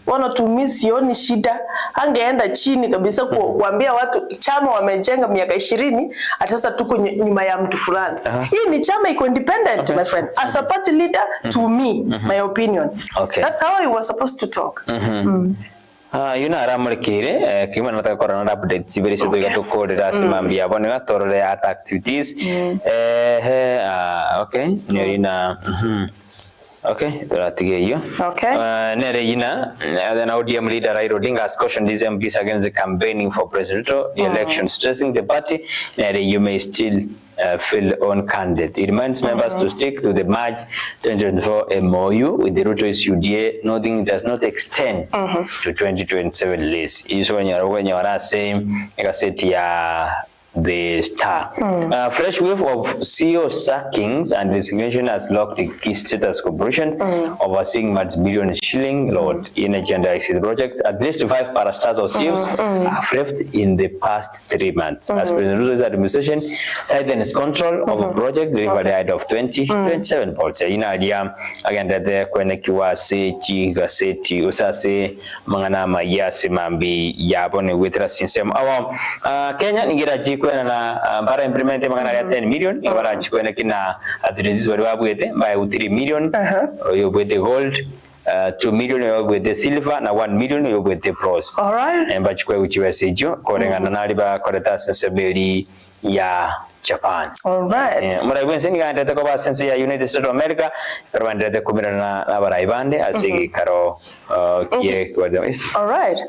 Wana tumisioni shida. Angeenda chini kabisa kuambia watu chama wamejenga miaka 20 hata sasa tuko nyuma ya mtu fulani. Hii ni chama iko independent my friend. As a party leader to me, my opinion. That's how he was supposed to talk. Yuna aramurikire kima nataka corona update sibiri sedo gato code rasimambia bonga torore at activities okay nerina okay turatige hiyo nere yina then ODM leader Raila Odinga has cautioned these MPs against the campaigning for presidential election, stressing the party nere you may still fill on candidate. It reminds members to stick to the March 2024 MOU with the Ruto's UDA, noting it does not extend to 2027 list. Iso wenye warase ekaseti ya the star. Fresh wave of CEO sackings and resignation has locked the key status corporation, overseeing multi-billion shilling load energy and ICT projects. At least 5 parastars or CEOs have left in the past 3 months. As President Ruto's administration tightens control of a project delivered ahead of 2027 policy. Ina idea again that the kwenekiwa se gaseti usase mangana mayasi mambi yabone witra sinsem awa Kenya ningira jikwena na bara implement mangana ya 10 million bara jikwena kina adresi wali wabwete by 3 million yobwete gold 2 million yobwete silver na 1 million yobwete bronze. All right. Emba chikwe uchiwesejo korengana nali ba koreta sensebeli ya Japan. All right. Mara wense ni ganda te ko ba sense ya United States of America pero bande te kumira na bara ibande asigi karo kie kwa demis. All right.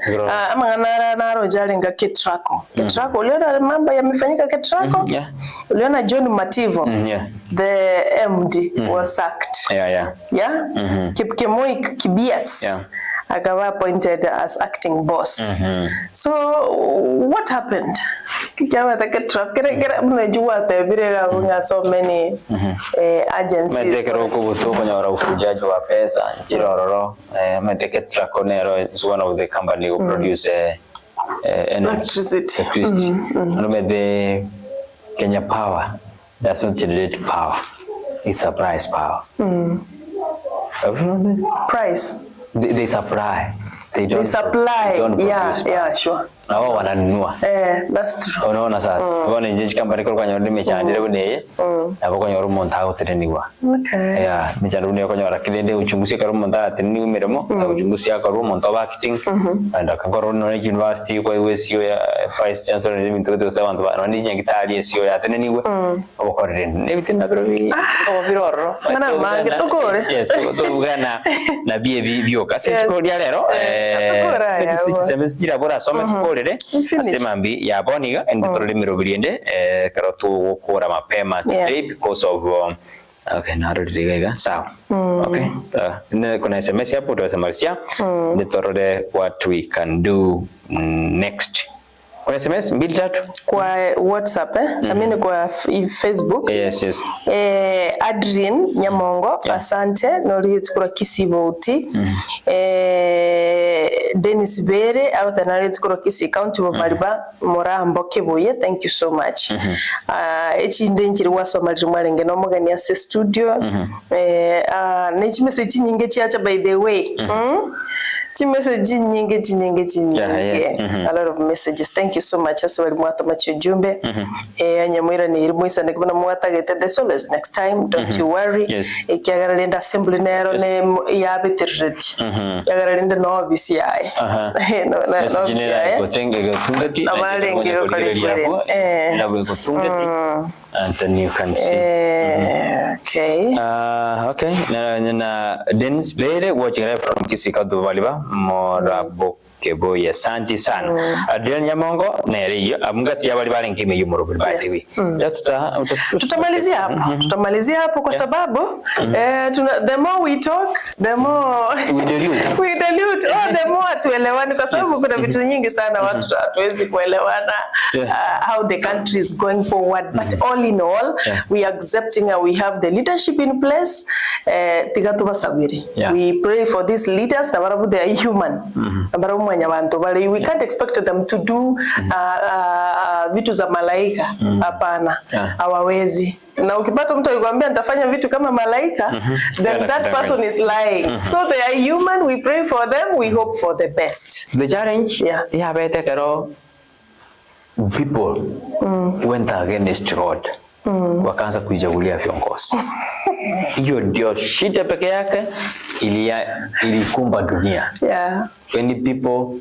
Amangana na rojalinga Ketrako. Ketrako uliona mambo yamefanyika Ketrako? Yeah. Uliona John Mativo. Yeah. The MD was sacked. Yeah. Kipkemoi Kibias. Yeah. Agawa appointed as acting boss. So what happened? Kikiawa take truck kere mnajua tebirega unga so many agencies. Medekero kubutu konyora ufujaji wa pesa nchirororo medeke truck onero is one of the company who produce electricity. The Kenya Power, that's not generate power, it's a price power. Price. They supply. They supply. Yeah, sure. Na wao wananunua. That's true. Unaona sasa. Bwana nje company kwa nyoro mechandire bune. Na kwa nyoro monta uteneniwa. Okay. Yeah, mechandire kwa nyoro kilende uchunguzi karo monta teneniwa miremo, uchunguzi akaro monta marketing. And akangoro no university kwa USU ya vice chancellor ni mtoto wa wantu bana ni nyangitali sio ya teneniwa. Okorre. Ne bitina bro bi. Kwa biroro. Mana mange tokore. Yes, to gana na bio kasi ko dia lero. Semestre bora somo asemambi ya boniga enditoro mirobiriende karotu gukura mapema today because of okay narodiga sawa okay kuna SMS hapo tutasemalia nditoro what we can do next. Kwa SMS 2-3 kwa WhatsApp I mean kwa Facebook. Yes. Adrian Nyamongo asante noli tukura kisiboti. Dennis Bere out the nali tukura kisi county Bariba Morambo Kibuye, thank you so much. Echinde nchiri wasomali mwarenge no mugani ya studio. Nechi message nyinge chiacha by the way. Message nyingi. A lot of messages. Thank you so much. As well, Mwata Machujumbe. Nyamira ni irmuisa ne kubona Mwata gete the solos next time. Don't you worry. Kiagara lenda assembly nero ne yabe tirreti. Kiagara lenda no BCI. No BCI. Kotenge tungati. Amalengi ko and then you can see. Okay. Okay. Na Dennis Bere watching from Kisika Duvaliba Morabo Keboye Santi San. Adrian Nyamongo Neri amgati ya bali ngime yumuro by the way. Tutamalizia hapo kwa sababu the more we talk the more we dilute the more tuelewani kwa sababu kuna vitu nyingi sana watu hatuwezi kuelewana how the country is going forward, but all in all we are accepting and we have the leadership in place. We pray for these leaders na barabu they are human. We can't expect them to do vitu za malaika. Hapana. Hawawezi. Na ukipata mtu akikwambia nitafanya vitu kama malaika, then that person is lying. So they are human, we pray for them, we hope for the best. The challenge kero people went against God. Wakaanza kuijagulia viongozi. Hiyo ndio shida peke yake ilikumba dunia. When people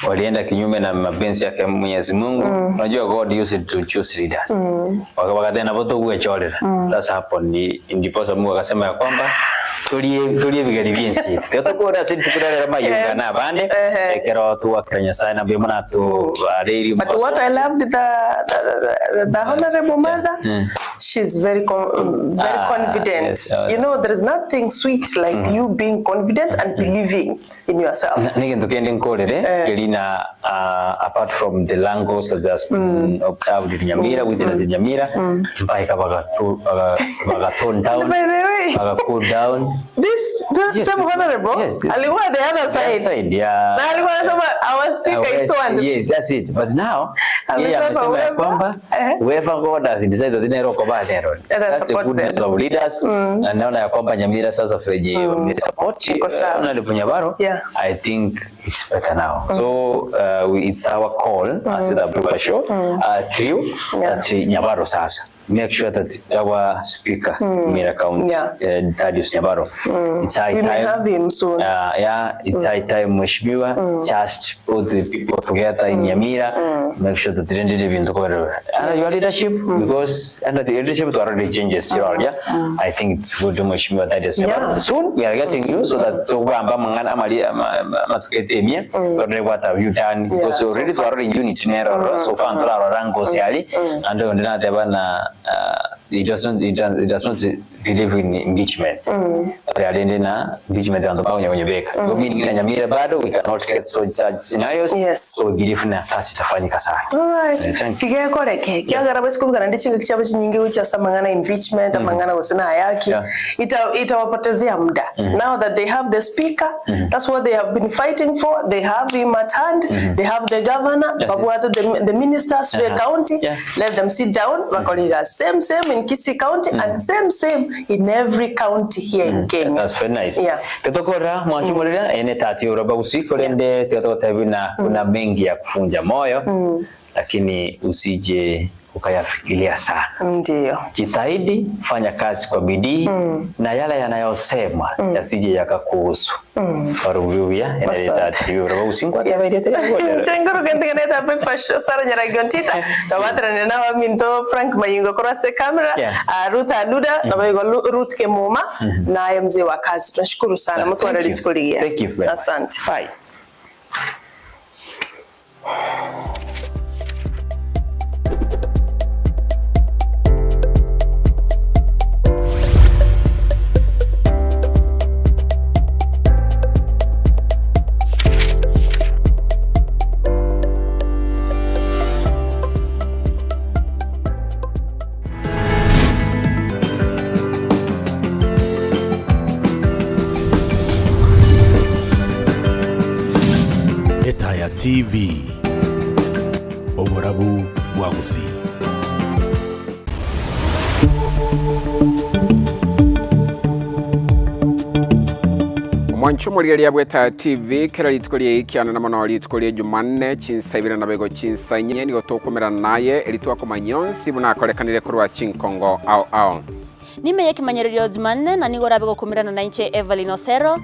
walienda kinyume na mapenzi yake Mwenyezi Mungu, unajua God used to choose leaders. Wakatena voto uwe chorera. Sasa hapo ndipo Mungu akasema ya kwamba tulie bigari biensi teto kora senti kurara mayunga na bande kero tu akanya sana be mana tu areri. But what I loved the Honorable Mother, she's very confident. Yes, you know, there is nothing sweet like you being confident and believing in yourself. Nigga tukende nkole Kelina apart from the language that has been observed in Nyamira, within Nyamira, mpaika baga tone down, By the way, baga cool down. This same Honorable, alikuwa the other side. Yeah. Na alikuwa anasema our speaker is so understood. Yes, that's it. But now, amesema ya kwamba whoever God has decided that nero kwa nero. That's the goodness of leaders. Na naona ya kwamba Nyamira sasa feje ni support na Nyabaro. I think it's better now. So it's our call as the Brighton show to you that Nyabaro sasa. Make sure that our speaker, Nyamira County, Thaddeus Nyabaro, it's high time. We may have him soon. It's high time, Mheshimiwa, just put the people together in Nyamira, make sure that they don't live in the corridor. Under your leadership, because under the leadership, it already changes. I think it's good to Mheshimiwa Thaddeus Nyabaro. Soon, we are getting you so that Togamba Mangana Maria Matukete Emia, what have you done? Because already to already unit, so far, Rango Siali, and then it does not believe in impeachment. Impeachment on the power of Nyamira bado, we cannot get such scenarios. So we believe na kasi tafanyika sana. Alright. Kigaya koreke. Kiagara basi kumgana ndicho kichapo nyingi ucha samangana impeachment, amangana usina hayaki. Itawapotezea muda. Now that they have the speaker, that's what they have been fighting for. They have him at hand. They have the governor, the ministers for the county. Let them sit down. Makori same in Kisii County and same in every county here in Kenya. That's very nice. Tetokora mwachumulira ene tati uraba usiku lende tetotavina kuna mengi ya kufunja moyo lakini usije ukayafikiria sana. Ndio. Jitahidi, fanya kazi kwa bidii na yale yanayosema yasije yakakuhusu. Warubia ene tati uraba usiku kwa kawaida tena. Chenguru kentingana ta breakfast sara nyara gontita. Tawatra nena wa minto Frank Mayingo kurase kamera. Ruth Aluda na bayigo Ruth Kemuma na mzee wa kazi. Tunashukuru sana mtu analitukulia. Thank you. Asante. Bye. Etaya TV Oborabu Wagusi. Mwancho muri ya Etaya TV kera litikolie ikiana na mwana litikolie Jumanne chinsa ibira na bego chinsa nye ni gotokomera naye elitwa ko manyonsi bunakolekanire kurwa Chinkongo ao. Nime yake manyererio Jumanne na nigora bego kumirana na inche Evelyn Osero.